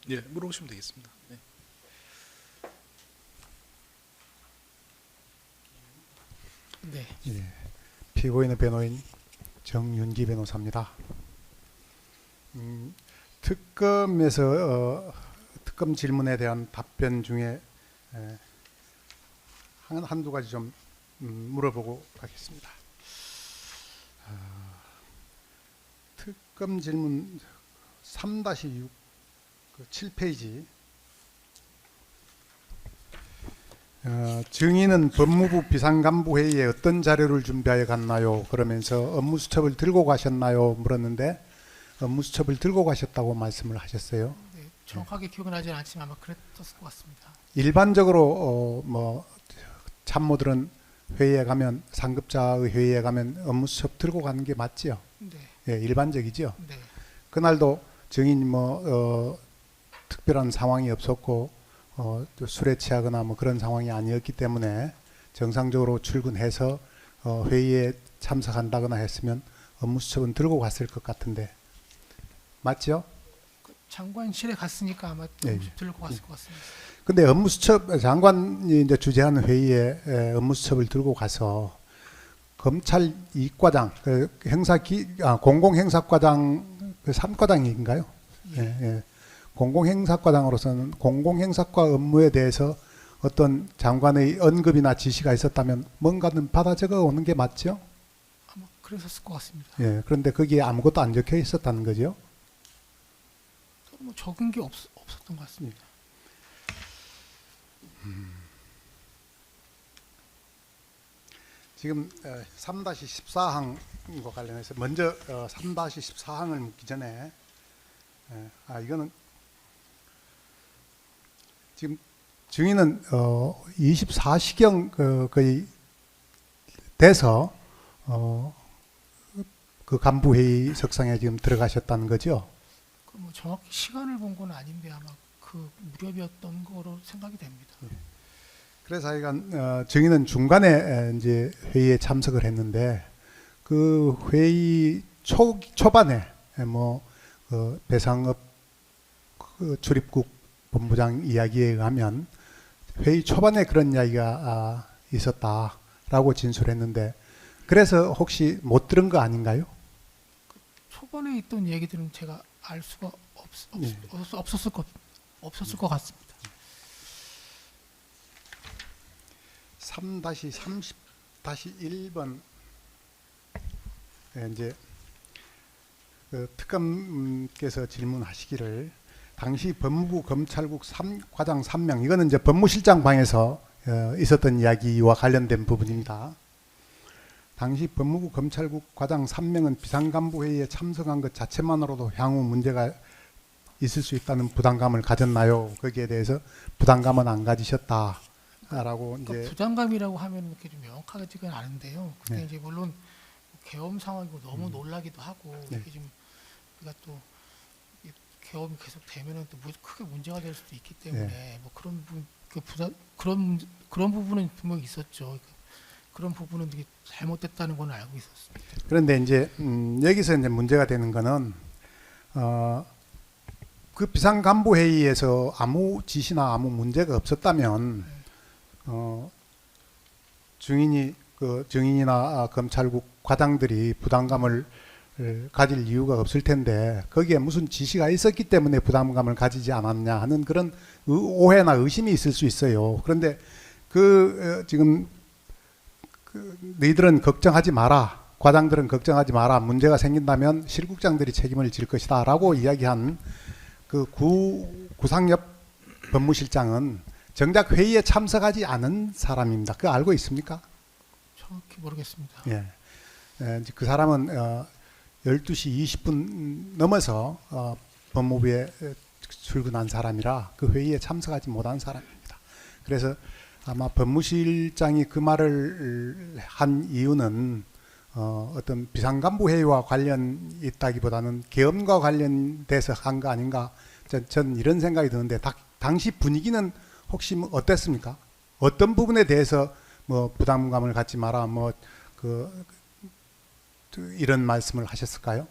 예, 물어보시면 되겠습니다. 네. 네. 예, 피고인의 변호인 정윤기 변호사입니다. 특검에서 특검 질문에 대한 답변 중에 한두 가지 좀 물어보고 가겠습니다. 특검 질문 3-6 7페이지 증인은 법무부 비상간부회의에 어떤 자료를 준비하여 갔나요? 그러면서 업무수첩을 들고 가셨나요? 물었는데 업무수첩을 들고 가셨다고 말씀을 하셨어요. 네, 정확하게 기억은 나지 않지만 아마 그랬었을 것 같습니다. 일반적으로 뭐 참모들은 회의에 가면 상급자의 회의에 가면 업무수첩 들고 가는 게 맞지요? 네. 예, 일반적이죠. 네. 그날도 증인이 특별한 상황이 없었고 또 술에 취하거나 뭐 그런 상황이 아니었기 때문에 정상적으로 출근해서 회의에 참석한다거나 했으면 업무수첩은 들고 갔을 것 같은데 맞죠? 그 장관실에 갔으니까 아마 예, 들고 갔을 것 같습니다. 근데 업무수첩 장관이 이제 주재하는 회의에 업무수첩을 들고 가서 검찰 이과장 공공행사과장 그 3과장인가요? 예, 예. 공공행사과장으로서는 공공행사과 업무에 대해서 어떤 장관의 언급이나 지시가 있었다면 뭔가는 받아 적어 오는 게 맞죠? 아마 그랬었을 것 같습니다. 예. 그런데 거기에 아무것도 안 적혀 있었다는 거죠. 뭐 적은 게 없었던 것 같습니다. 지금 3-14항과 관련해서 먼저 3-14항을 묻기 전에 이거는 지금 증인은 24시경 거의 돼서 그 간부회의 석상에 지금 들어가셨다는 거죠. 뭐 정확히 시간을 본 건 아닌데 아마 그 무렵이었던 거로 생각이 됩니다. 그래서 하여간 증인은 중간에 이제 회의에 참석을 했는데 그 회의 초반에 배상업 출입국 본부장 이야기에 의하면 회의 초반에 그런 이야기가 있었다라고 진술했는데 그래서 혹시 못 들은 거 아닌가요? 초반에 있던 얘기들은 제가 알 수가 없었을 것 같습니다. 3-30-1번 이제 그 특검께서 질문하시기를 당시 법무부 검찰국 과장 3명 이거는 이제 법무실장 방에서 있었던 이야기와 관련된 부분입니다. 당시 법무부 검찰국 과장 3명은 비상간부회의에 참석한 것 자체만으로도 향후 문제가 있을 수 있다는 부담감을 가졌나요? 거기에 대해서 부담감은 안 가지셨다. 라고 그러니까 이제 부담감이라고 하면 이렇게 좀 명확하지가 않은데요. 그게 네. 이제 물론 계엄 상황이고 너무 놀라기도 하고 네. 이게 좀 우리가 또 계엄이 계속 되면은 또 크게 문제가 될 수도 있기 때문에 뭐 그런 부분 그런 부분은 분명히 있었죠. 그런 부분은 되게 잘못됐다는 건 알고 있었습니다. 그런데 이제 여기서 이제 문제가 되는 거는 그 비상간부회의에서 아무 지시나 아무 문제가 없었다면 증인이나 검찰국 과장들이 부담감을 가질 이유가 없을 텐데 거기에 무슨 지시가 있었기 때문에 부담감을 가지지 않았냐 하는 그런 오해나 의심이 있을 수 있어요. 그런데 지금 너희들은 걱정하지 마라. 과장들은 걱정하지 마라. 문제가 생긴다면 실국장들이 책임을 질 것이다 라고 이야기한 그 구상엽 법무실장은 정작 회의에 참석하지 않은 사람입니다. 그거 알고 있습니까? 정확히 모르겠습니다. 예. 그 사람은 12시 20분 넘어서 법무부에 출근한 사람이라 그 회의에 참석하지 못한 사람입니다. 그래서 아마 법무실장이 그 말을 한 이유는 어떤 비상간부회의와 관련이 있다기보다는 계엄과 관련돼서 한 거 아닌가 전 이런 생각이 드는데 당시 분위기는 혹시 어땠습니까? 어떤 부분에 대해서 뭐 부담감을 갖지 마라 이런 말씀을 하셨을까요?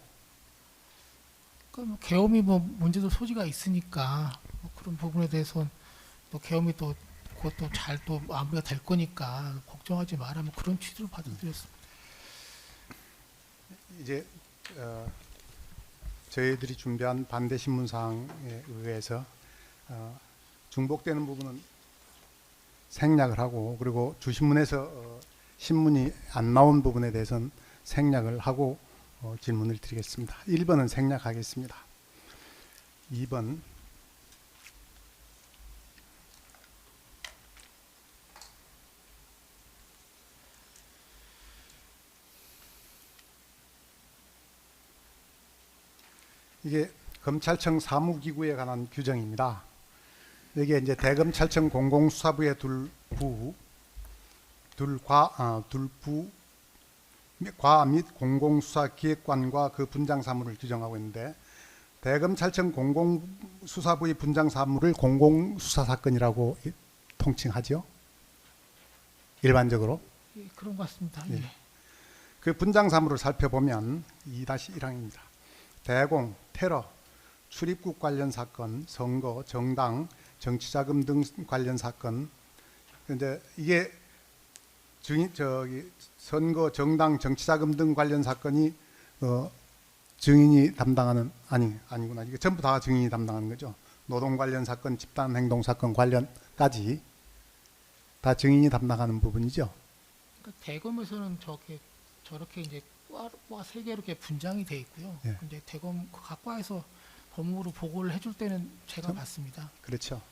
뭐 계엄이 뭐 문제도 소지가 있으니까 뭐 그런 부분에 대해서 또 계엄이 또 그것도 잘 또 마무리가 될 거니까 걱정하지 마라 뭐 그런 취지로 받아들였습니다. 이제 저희들이 준비한 반대 신문 사항에 의해서 중복되는 부분은 생략을 하고, 그리고 주신문에서 신문이 안 나온 부분에 대해서는 생략을 하고 질문을 드리겠습니다. 1번은 생략하겠습니다. 2번 이게 검찰청 사무기구에 관한 규정입니다. 여기에 이제 대검찰청 공공수사부의 둘과 및 공공수사기획관과 그 분장사무를 규정하고 있는데, 대검찰청 공공수사부의 분장사무를 공공수사사건이라고 통칭하죠. 일반적으로. 예, 그런 것 같습니다. 예. 예. 그 분장사무를 살펴보면 2-1항입니다. 대공, 테러, 출입국 관련 사건, 선거, 정당, 정치자금 등 관련 사건. 근데 이게 선거, 정당, 정치자금 등 관련 사건이 증인이 담당하는 아니구나. 이게 전부 다 증인이 담당하는 거죠. 노동 관련 사건, 집단 행동 사건 관련까지 다 증인이 담당하는 부분이죠. 그러니까 대검에서는 저렇게 이제 과 세 개로 이렇게 분장이 돼 있고요. 예. 이제 대검 각 과에서 법무부로 보고를 해줄 때는 제가 봤습니다. 그렇죠.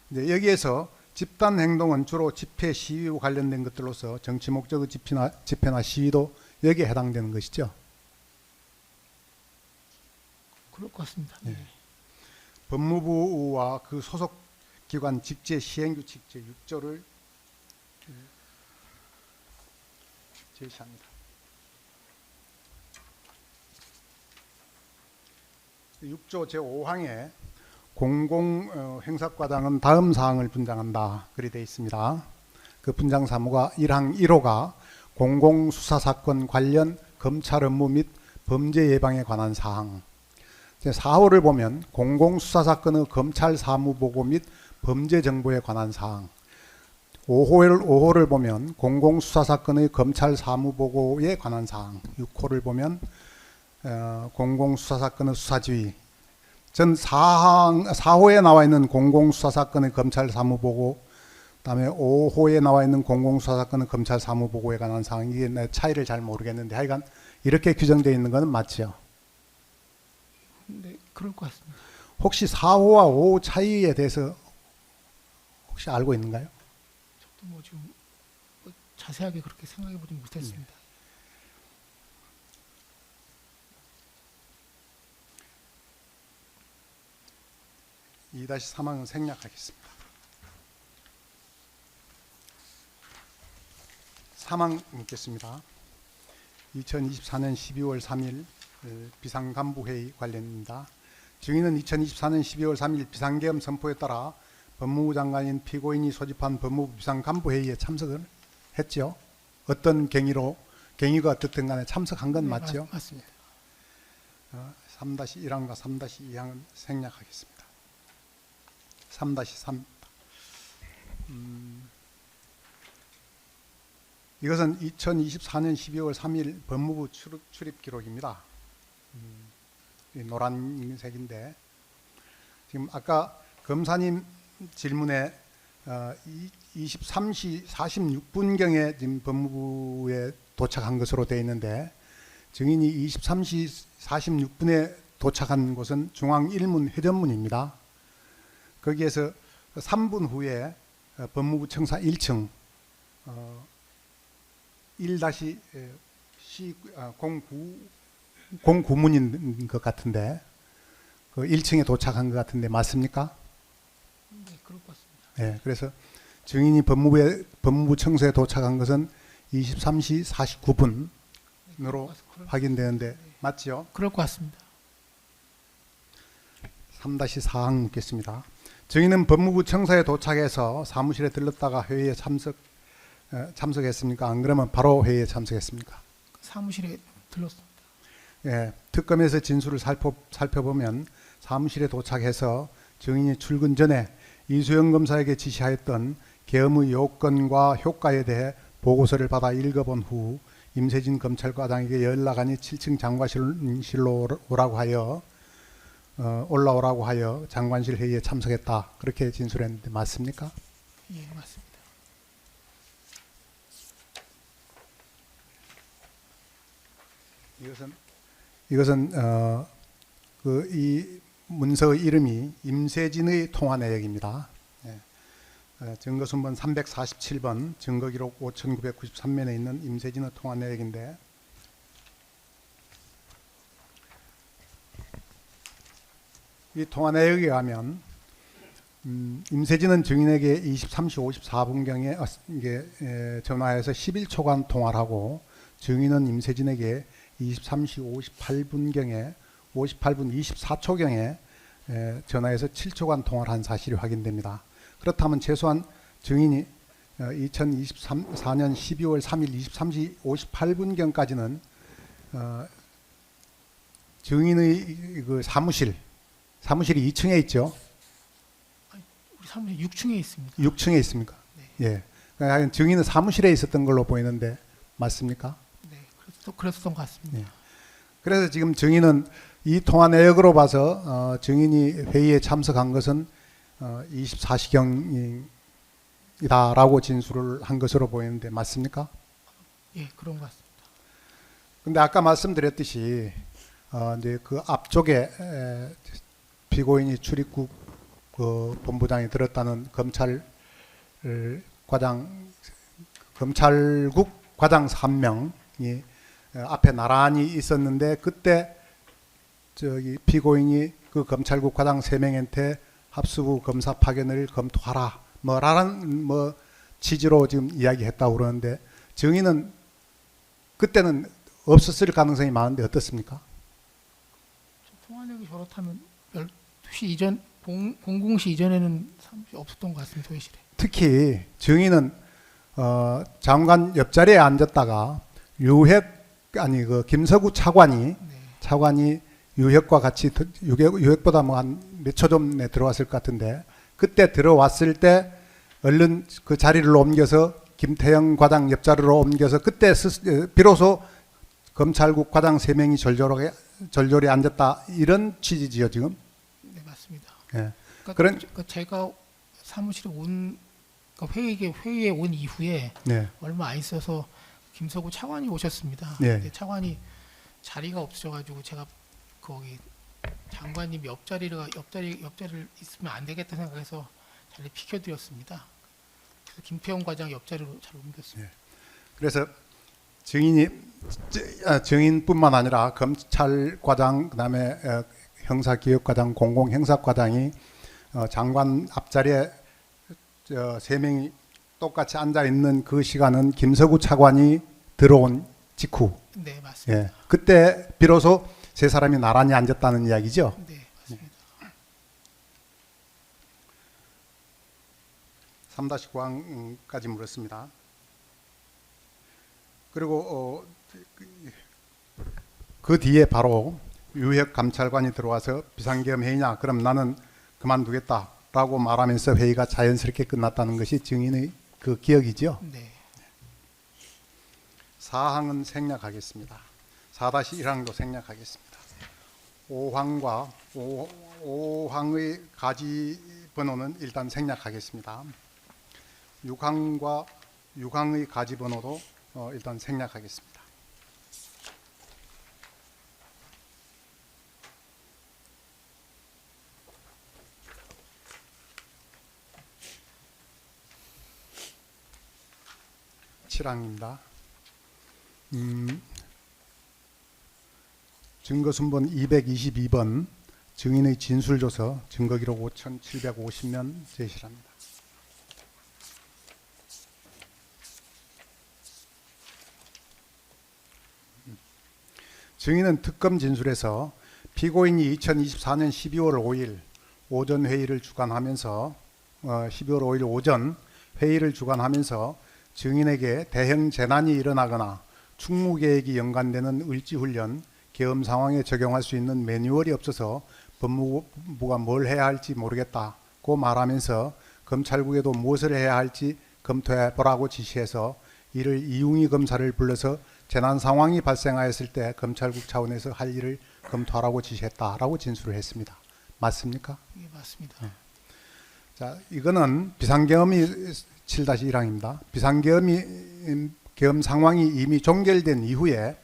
이제 여기에서 집단 행동은 주로 집회, 시위와 관련된 것들로서 정치 목적의 집회나 시위도 여기에 해당되는 것이죠. 그럴 것 같습니다. 예. 예. 법무부와 그 소속 기관 직제 시행규칙 제6조를 제시합니다. 6조 제5항에 공공행사과장은 다음 사항을 분장한다. 그리 되어 있습니다. 그 분장 사무가 1항 1호가 공공수사사건 관련 검찰 업무 및 범죄 예방에 관한 사항. 4호를 보면 공공수사사건의 검찰 사무보고 및 범죄 정보에 관한 사항. 5호를 보면 공공수사사건의 검찰 사무보고에 관한 사항. 6호를 보면 공공수사사건의 수사지휘. 전 4호에 나와 있는 공공수사사건의 검찰 사무보고, 그다음에 5호에 나와 있는 공공수사사건의 검찰 사무보고에 관한 사항. 이게 내 차이를 잘 모르겠는데 하여간 이렇게 규정되어 있는 것은 맞죠? 네, 그럴 것 같습니다. 혹시 4호와 5호 차이에 대해서 혹시 알고 있는가요? 저도 뭐 지금 뭐 자세하게 그렇게 생각해 보지 못했습니다. 2-3항은 생략하겠습니다. 3항 묻겠습니다. 2024년 12월 3일 비상간부회의 관련입니다. 증인은 2024년 12월 3일 비상계엄 선포에 따라 법무부 장관인 피고인이 소집한 법무부 비상간부회의에 참석을 했죠. 어떤 경위가 어떻든 간에 참석한 건 네, 맞죠? 맞습니다. 3-1항과 3-2항은 생략하겠습니다. 3-3 이것은 2024년 12월 3일 법무부 출입 기록입니다. 노란색인데 지금 아까 검사님 질문에 23시 46분경에 지금 법무부에 도착한 것으로 되어 있는데, 증인이 23시 46분에 도착한 곳은 중앙일문 회전문입니다. 거기에서 3분 후에 법무부 청사 1층 1-09문인 것 같은데, 그 1층에 도착한 것 같은데 맞습니까? 네, 그럴 것 같습니다. 네, 그래서 증인이 법무부 청사에 도착한 것은 23시 49분으로 확인되는데 맞죠? 그럴 것 같습니다. 3-4항 묻겠습니다. 증인은 법무부 청사에 도착해서 사무실에 들렀다가 회의에 참석했습니까? 안 그러면 바로 회의에 참석했습니까? 사무실에 들렀습니다. 예, 특검에서 진술을 살펴보면 사무실에 도착해서 증인이 출근 전에 이수영 검사에게 지시하였던 계엄의 요건과 효과에 대해 보고서를 받아 읽어본 후 임세진 검찰과장에게 연락하니 7층 장관실로 올라오라고 하여 장관실 회의에 참석했다. 그렇게 진술했는데 맞습니까? 예, 맞습니다. 이것은 이 문서의 이름이 임세진의 통화 내역입니다. 예. 증거순번 347번, 증거기록 5993면에 있는 임세진의 통화 내역인데 이 통화 내역에 가면 임세진은 증인에게 23시 54분경에 전화해서 11초간 통화를 하고 증인은 임세진에게 23시 58분경에 58분 24초경에 전화해서 7초간 통화를 한 사실이 확인됩니다. 그렇다면 최소한 증인이 2024년 12월 3일 23시 58분경까지는 증인의 그 사무실이 2층에 있죠. 우리 사무실 6층에 있습니다. 6층에 있습니까? 네. 예. 그러니까 증인은 사무실에 있었던 걸로 보이는데 맞습니까? 네, 그랬던 것 같습니다. 예. 그래서 지금 증인은 이 통화 내역으로 봐서 증인이 회의에 참석한 것은 24시경이다라고 진술을 한 것으로 보이는데 맞습니까? 예, 그런 것 같습니다. 근데 아까 말씀드렸듯이 이제 그 앞쪽에 피고인이 출입국 그 본부장이 들었다는 검찰국 과장 3명이 앞에 나란히 있었는데 그때 저기 피고인이 그 검찰국 과장 3명한테 합수부 검사 파견을 검토하라 뭐라는 취지로 지금 이야기했다고 그러는데 증인은 그때는 없었을 가능성이 많은데 어떻습니까? 통화내역이 저렇다면 12시 이전 00시 이전에는 사무실 없었던 것 같습니다. 회의실에. 특히 증인은 장관 옆자리에 앉았다가 그 김서구 차관이 유혁과 같이 유혁보다 뭐 한 몇 초 전에 들어왔을 것 같은데 그때 들어왔을 때 얼른 그 자리를 옮겨서 김태형 과장 옆자리로 옮겨서 그때 비로소 검찰국 과장 3명이 절절히 앉았다 이런 취지지요 지금? 네, 맞습니다. 예. 그러니까 제가 사무실에 회의에 온 이후에 네. 얼마 안 있어서 김서구 차관이 오셨습니다. 네. 근데 차관이 자리가 없어가지고 제가 거기 장관님 옆자리를 있으면 안 되겠다 생각해서 자리 비켜드렸습니다. 그래서 김태형 과장 옆자리로 잘 옮겼습니다. 네. 그래서 증인뿐만 아니라 검찰과장 그다음에 형사기획과장 공공행사과장이 장관 앞자리에 3명이 똑같이 앉아 있는 그 시간은 김서구 차관이 들어온 직후. 네, 맞습니다. 예, 그때 비로소 세 사람이 나란히 앉았다는 이야기죠. 네, 맞습니다. 3-9항까지 물었습니다. 그리고 그 뒤에 바로 유혁 감찰관이 들어와서 비상계엄 회의냐 그럼 나는 그만두겠다라고 말하면서 회의가 자연스럽게 끝났다는 것이 증인의 그 기억이죠. 네. 4항은 생략하겠습니다. 4-1항도 생략하겠습니다. 5항의 가지 번호는 일단 생략하겠습니다. 6항의 가지 번호도 일단 생략하겠습니다. 칠항입니다. 증거순번 222번 증인의 진술조서 증거기록 5750면 제시합니다. 증인은 특검 진술에서 피고인이 2024년 12월 5일 오전 회의를 주관하면서 12월 5일 오전 회의를 주관하면서 증인에게 대형 재난이 일어나거나 충무계획이 연관되는 을지훈련, 계엄 상황에 적용할 수 있는 매뉴얼이 없어서 법무부가 뭘 해야 할지 모르겠다고 말하면서 검찰국에도 무엇을 해야 할지 검토해 보라고 지시해서 이를 이웅희 검사를 불러서 재난 상황이 발생하였을 때 검찰국 차원에서 할 일을 검토하라고 지시했다라고 진술을 했습니다. 맞습니까? 예, 맞습니다. 자, 이거는 비상계엄이 7-1항입니다. 비상계엄 상황이 이미 종결된 이후에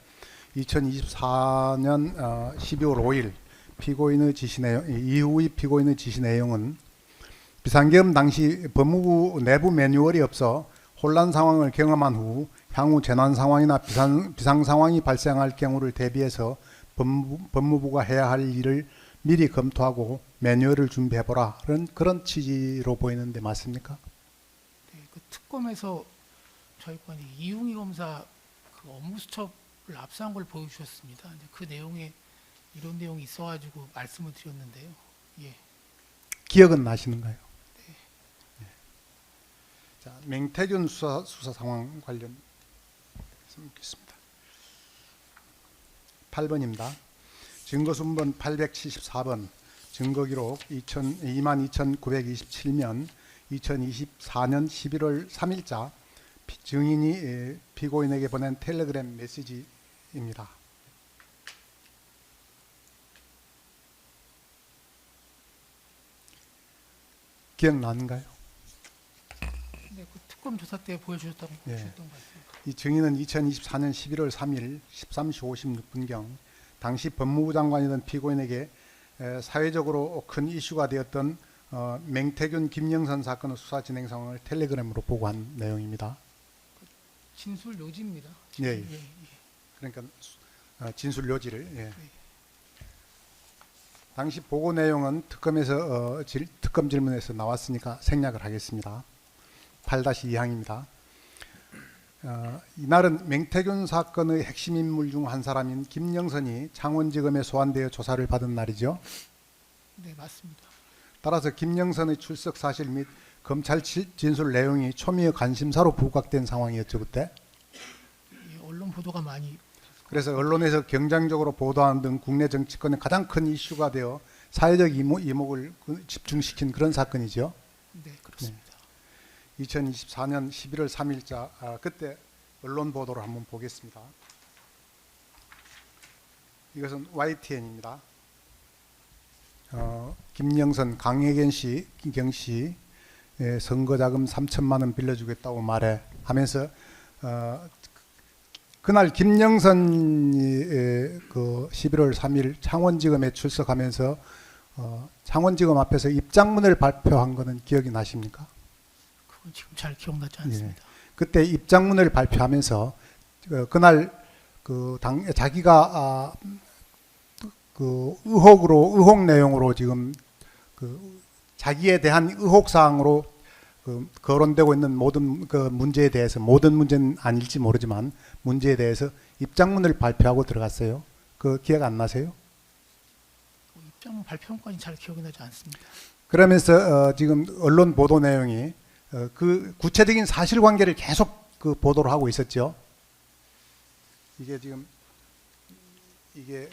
2024년 12월 5일 피고인의 지시 내용, 이후의 피고인의 지시 내용은 비상계엄 당시 법무부 내부 매뉴얼이 없어 혼란 상황을 경험한 후 향후 재난 상황이나 비상 상황이 발생할 경우를 대비해서 법무부가 해야 할 일을 미리 검토하고 매뉴얼을 준비해보라 그런 취지로 보이는데 맞습니까? 네, 그 특검에서 저희가 이제 이웅희 검사 그 업무 수첩을 압수한 걸 보여주셨습니다. 이제 그 내용에 이런 내용이 있어가지고 말씀을 드렸는데요. 예. 기억은 나시는가요? 네. 자, 맹태균 수사 상황 관련 묻겠습니다. 8번입니다. 증거순번 874번 증거기록 22,927면 2024년 11월 3일자 증인이 피고인에게 보낸 텔레그램 메시지입니다. 기억나는가요? 네, 그 특검 조사 때 보여주셨던 예. 것 같습니다. 이 증인은 2024년 11월 3일 13시 56분경 당시 법무부 장관이던 피고인에게 사회적으로 큰 이슈가 되었던 맹태균 김영선 사건의 수사 진행 상황을 텔레그램으로 보고한 내용입니다. 진술 요지입니다. 예, 예. 그러니까 진술 요지를. 예. 당시 보고 내용은 특검에서 특검 질문에서 나왔으니까 생략을 하겠습니다. 8-2항입니다. 이날은 맹태균 사건의 핵심 인물 중 한 사람인 김영선이 창원지검에 소환되어 조사를 받은 날이죠. 네, 맞습니다. 따라서 김영선의 출석 사실 및 검찰 진술 내용이 초미의 관심사로 부각된 상황이었죠, 그때. 예, 언론 보도가 많이. 그래서 언론에서 경쟁적으로 보도하는 등 국내 정치권의 가장 큰 이슈가 되어 사회적 이목을 집중시킨 그런 사건이죠. 네, 그렇습니다. 2024년 11월 3일자 그때 언론 보도를 한번 보겠습니다. 이것은 YTN입니다. 김영선, 강혜경 씨, 경씨 선거자금 3천만 원 빌려주겠다고 말해 하면서 그날 김영선이 그 11월 3일 창원지검에 출석하면서 창원지검 앞에서 입장문을 발표한 것은 기억이 나십니까? 그건 지금 잘 기억나지 않습니다. 예. 그때 입장문을 발표하면서 그날 자기가 그 의혹 내용으로 지금 그 자기에 대한 의혹 사항으로 거론되고 있는 모든 그 문제에 대해서, 모든 문제는 아닐지 모르지만 문제에 대해서 입장문을 발표하고 들어갔어요. 그 기억 안 나세요? 입장문 발표문까지 잘 기억이 나지 않습니다. 그러면서 지금 언론 보도 내용이 그 구체적인 사실관계를 계속 그 보도를 하고 있었죠. 이게 지금 이게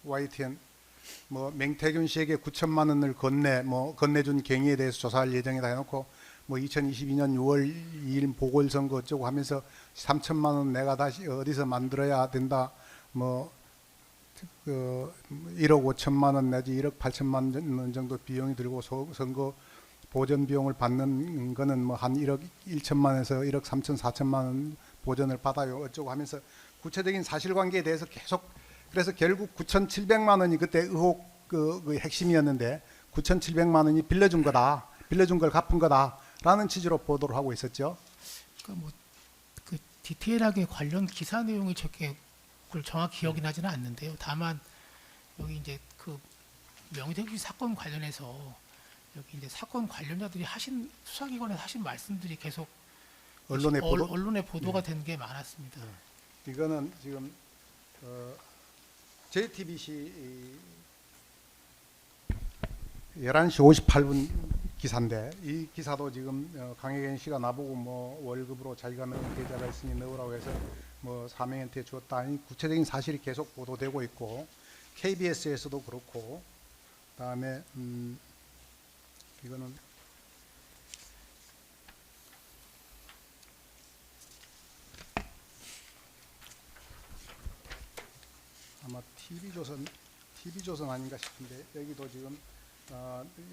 YTN 뭐 맹태균 씨에게 9천만 원을 건네준 경위에 대해서 조사할 예정이다 해놓고 뭐 2022년 6월 2일 보궐선거 어쩌고 하면서 3천만 원 내가 다시 어디서 만들어야 된다 뭐 1억 5천만 원 내지 1억 8천만 원 정도 비용이 들고 선거 보전 비용을 받는 거는 뭐 한 1억 1천만 원에서 1억 3천 4천만 원 보전을 받아요 어쩌고 하면서 구체적인 사실관계에 대해서 계속, 그래서 결국 9,700만 원이 그때 의혹 그 핵심이었는데 9,700만 원이 빌려준 거다, 빌려준 걸 갚은 거다라는 취지로 보도를 하고 있었죠. 그러니까 뭐 그 디테일하게 관련 기사 내용이 저게 그걸 정확히 기억이 나지는 않는데요. 다만 여기 이제 그 명태균 사건 관련해서 여기 이제 사건 관련자들이 하신, 수사기관에서 하신 말씀들이 계속 언론에 보도가 된 게 많았습니다. 이거는 지금 JTBC 11시 58분 기사인데 이 기사도 지금 강혜경 씨가 나보고 뭐 월급으로 자기가 넣은 계좌가 있으니 넣으라고 해서 뭐 사명한테 주었다. 아니 구체적인 사실이 계속 보도되고 있고 KBS에서도 그렇고 그다음에 이거는 아마 TV조선 아닌가 싶은데 여기도 지금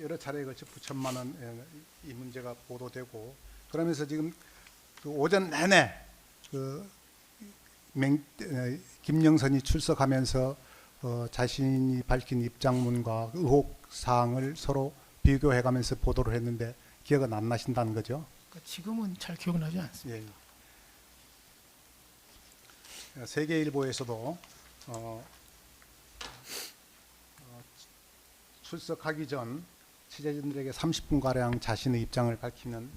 여러 차례에 걸쳐 9천만 원 이 문제가 보도되고 그러면서 지금 그 오전 내내 김영선이 출석하면서 자신이 밝힌 입장문과 의혹 사항을 서로 비교해가면서 보도를 했는데 기억은 안 나신다는 거죠? 그러니까 지금은 잘 기억나지 않습니다. 예. 세계일보에서도 출석하기 전 취재진들에게 30분 가량 자신의 입장을 밝히는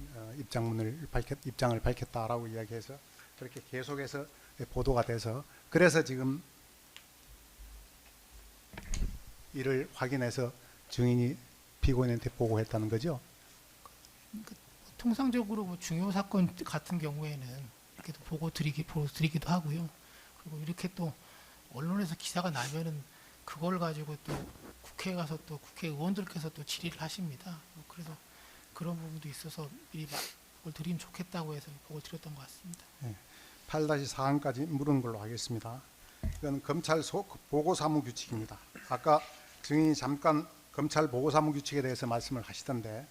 입장을 밝혔다라고 이야기해서 그렇게 계속해서 보도가 돼서 그래서 지금 이를 확인해서 증인이 피고인한테 보고했다는 거죠. 통상적으로 뭐 중요 사건 같은 경우에는 이렇게 보고 드리기도 하고요. 그리고 이렇게 또 언론에서 기사가 나면은 그걸 가지고 또 국회에 가서 또 국회의원들께서 또 질의를 하십니다. 그래서 그런 부분도 있어서 미리 보고를 드리면 좋겠다고 해서 보고를 드렸던 것 같습니다. 네. 8-4항까지 물은 걸로 하겠습니다. 이건 검찰 보고사무 규칙입니다. 아까 증인이 잠깐 검찰 보고사무 규칙에 대해서 말씀을 하시던데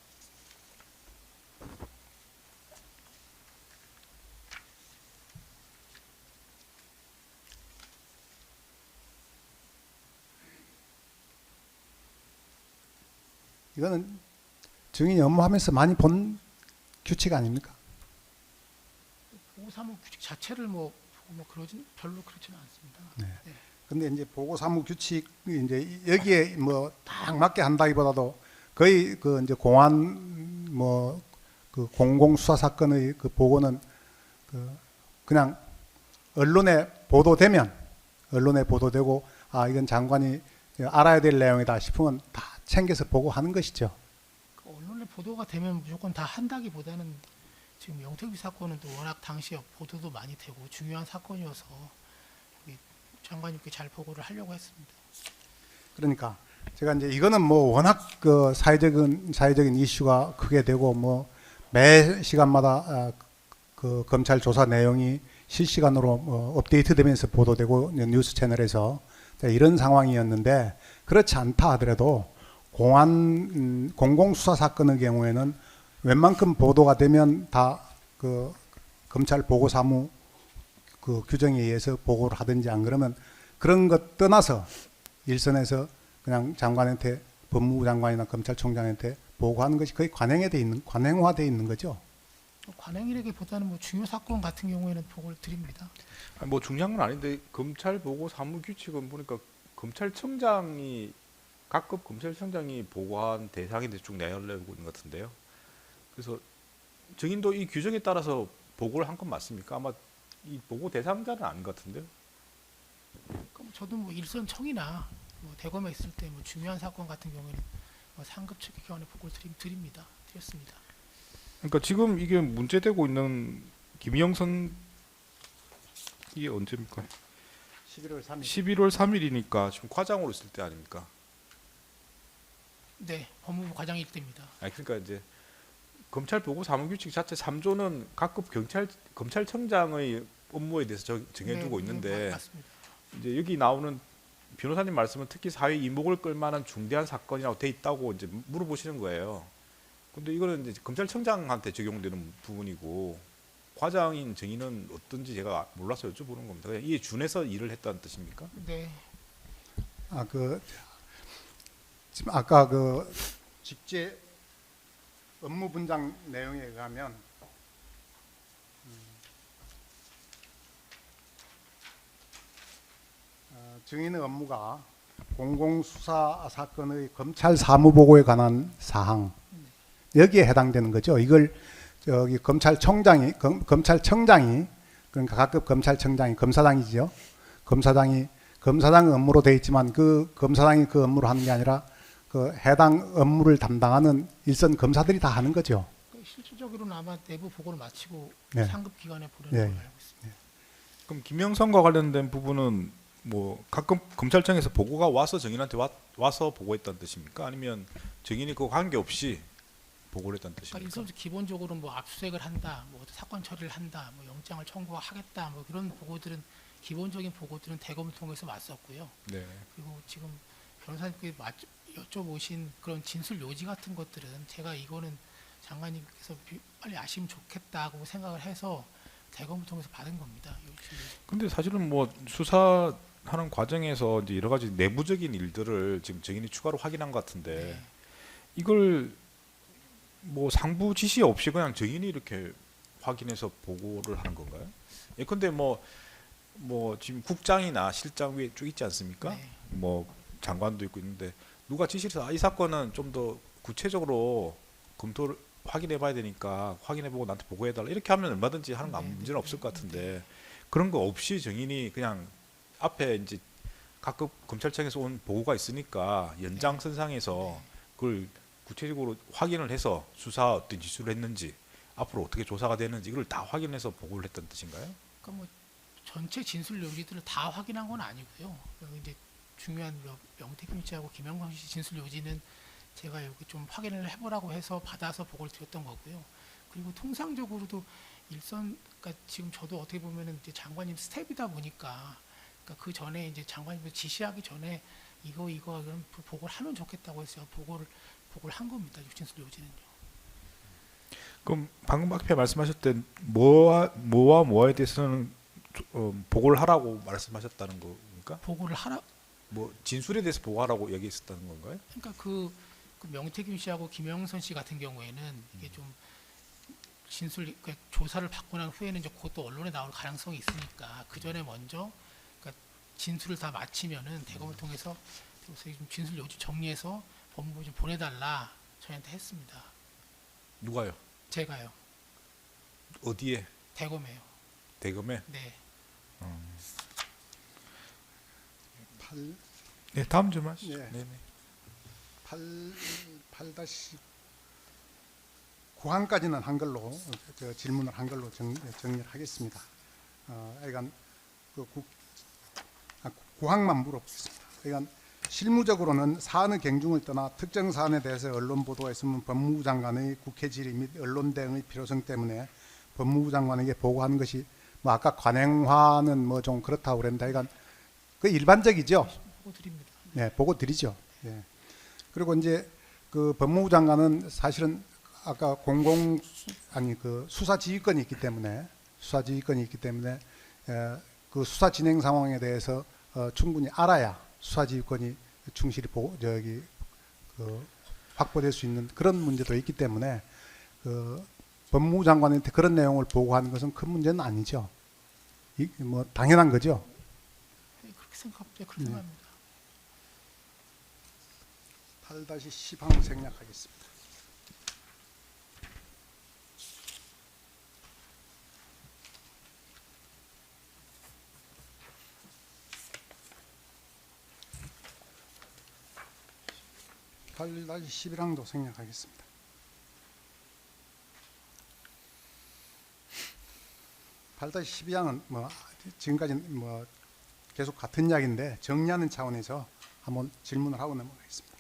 이거는 증인이 업무하면서 많이 본 규칙 아닙니까? 보고사무 규칙 자체를 뭐 그러진 별로 그렇지는 않습니다. 네. 네. 근데 이제 보고사무 규칙 이제 여기에 뭐 딱 맞게 한다기보다도 거의 그 이제 공안 뭐 그 공공수사 사건의 그 보고는 그냥 언론에 보도되고 아 이건 장관이 알아야 될 내용이다 싶으면 다 챙겨서 보고하는 것이죠. 언론에 보도가 되면 무조건 다 한다기보다는 지금 영태규 사건은 또 워낙 당시에 보도도 많이 되고 중요한 사건이어서 장관님께 잘 보고를 하려고 했습니다. 그러니까 제가 이제 이거는 뭐 워낙 그 사회적인 이슈가 크게 되고 뭐 매 시간마다 그 검찰 조사 내용이 실시간으로 업데이트되면서 보도되고 뉴스 채널에서 이런 상황이었는데 그렇지 않다 하더라도 공공수사 사건의 경우에는 웬만큼 보도가 되면 다 그 검찰 보고사무 그 규정에 의해서 보고를 하든지 안 그러면 그런 것 떠나서 일선에서 그냥 장관한테 법무부 장관이나 검찰총장한테 보고하는 것이 거의 관행화되어 있는 거죠. 관행이라기보다는 뭐 중요 사건 같은 경우에는 보고를 드립니다. 아니, 뭐 중요한 건 아닌데 검찰 보고 사무 규칙은 보니까 각급 검찰청장이 보고한 대상인데 쭉 내려고 있는 것 같은데요. 그래서 증인도 이 규정에 따라서 보고를 한 건 맞습니까? 아마 이 보고 대상자는 아닌 것 같은데요. 그럼 저도 뭐 일선청이나 뭐 대검에 있을 때 뭐 중요한 사건 같은 경우에는 뭐 상급 측 기관에 보고를 드렸습니다. 그러니까 지금 이게 문제되고 있는 김영선 이게 언제입니까? 11월 3일. 11월 3일이니까 지금 과장으로 있을 때 아닙니까? 네, 법무부 과장일 때입니다. 그러니까 이제 검찰 보고 사무 규칙 자체 3조는 각급 검찰청장의 업무에 대해서 정해두고 있는데 맞습니다. 이제 여기 나오는 변호사님 말씀은 특히 사회 이목을 끌만한 중대한 사건이라고 돼 있다고 이제 물어보시는 거예요. 근데 이거는 이제 검찰청장한테 적용되는 부분이고 과장인 증인은 어떤지 제가 몰라서 여쭤보는 겁니다. 그냥 이에 준해서 일을 했다는 뜻입니까? 네. 지금 아까 그 직제 업무 분장 내용에 의하면 증인의 업무가 공공수사 사건의 검찰 사무보고에 관한 사항 여기에 해당되는 거죠. 이걸 저기 검찰청장이 그러니까 각급 검찰청장이 검사장의 업무로 되어 있지만 그 검사장이 그 업무를 하는 게 아니라 그 해당 업무를 담당하는 일선 검사들이 다 하는 거죠. 실질적으로는 아마 내부 보고를 마치고 네. 상급 기관에 보내는 예, 걸로 예. 알고 있습니다. 그럼 김영선과 관련된 부분은 뭐 가끔 검찰청에서 보고가 와서 정인한테 와서 보고했다는 뜻입니까? 아니면 정인이 그거 관계없이 보고를 했다는 그러니까 뜻입니까? 일선에서 기본적으로 뭐 압수수색을 한다, 뭐 사건 처리를 한다, 뭐 영장을 청구하겠다, 뭐 그런 보고들은 기본적인 보고들은 대검을 통해서 왔었고요. 네. 그리고 지금 변호사님께 여쭤보신 그런 진술 요지 같은 것들은 제가 이거는 장관님께서 빨리 아시면 좋겠다고 생각을 해서 대검을 통해서 받은 겁니다. 근데 사실은 뭐 수사하는 과정에서 이제 여러 가지 내부적인 일들을 지금 정인이 추가로 확인한 것 같은데 네. 이걸 뭐 상부 지시 없이 그냥 정인이 이렇게 확인해서 보고를 하는 건가요? 예컨대 뭐 지금 국장이나 실장 위에 쭉 있지 않습니까? 네. 뭐 장관도 있고 있는데 누가 지시를 해서 이 사건은 좀 더 구체적으로 검토를 확인해봐야 되니까 확인해보고 나한테 보고해달라 이렇게 하면 얼마든지 하는 거 아무 네, 문제는 네, 없을 것 같은데 네. 그런 거 없이 정인이 그냥 앞에 이제 각급 검찰청에서 온 보고가 있으니까 연장선상에서 네. 그걸 구체적으로 확인을 해서 수사 어떤 지시를 했는지 앞으로 어떻게 조사가 되는지 이걸 다 확인해서 보고를 했다는 뜻인가요? 그러니까 뭐 전체 진술 요지들을 다 확인한 건 아니고요. 그리고 이제 중요한 명태균 씨하고 김영광 씨 진술 요지는 제가 여기 좀 확인을 해보라고 해서 받아서 보고를 드렸던 거고요. 그리고 통상적으로도 그러니까 지금 저도 어떻게 보면은 이제 장관님 스텝이다 보니까, 그러니까 그 전에 이제 장관님 지시하기 전에 이거 그럼 보고를 하면 좋겠다고 해서 보고를 한 겁니다. 진술 요지는요. 그럼 방금 앞에 말씀하셨던 뭐와 뭐에 대해서는 보고를 하라고 말씀하셨다는 겁니까? 보고를 하라. 뭐 진술에 대해서 보고하라고 얘기했었다는 건가요? 그러니까 그 명태균 씨하고 김영선 씨 같은 경우에는 이게 좀 진술 조사를 받고 난 후에는 이제 그것도 언론에 나올 가능성이 있으니까 그 전에 먼저 그러니까 진술을 다 마치면은 대검을 통해서 좀 진술 요지 정리해서 법무부 좀 보내달라 저희한테 했습니다. 누가요? 제가요. 어디에? 대검에요. 대검에? 네. 네, 다음 좀 하시죠. 네. 네네. 8-9항까지는 한글로 질문을 한글로 정리를 하겠습니다. 그러니까 9항만 물어보겠습니다. 그러니까 실무적으로는 사안의 경중을 떠나 특정 사안에 대해서 언론 보도가 있으면 법무부 장관의 국회 질의 및 언론 대응의 필요성 때문에 법무부 장관에게 보고하는 것이 뭐 아까 관행화는 뭐 좀 그렇다고 그랬는데 그러니까 그 일반적이죠. 보고 드립니다. 네, 보고 드리죠. 예. 그리고 이제 그 법무부 장관은 사실은 아까 그 수사 지휘권이 있기 때문에 그 수사 진행 상황에 대해서 충분히 알아야 수사 지휘권이 충실히 확보될 수 있는 그런 문제도 있기 때문에 그 법무부 장관한테 그런 내용을 보고하는 것은 큰 문제는 아니죠. 뭐 당연한 거죠. 그렇게 생각합니다. 8-10항 생략하겠습니다. (8-11항도) 생략하겠습니다. (8-12항은) 뭐 지금까지 뭐 계속 같은 이야기인데 정리하는 차원에서 한번 질문을 하고 넘어가겠습니다.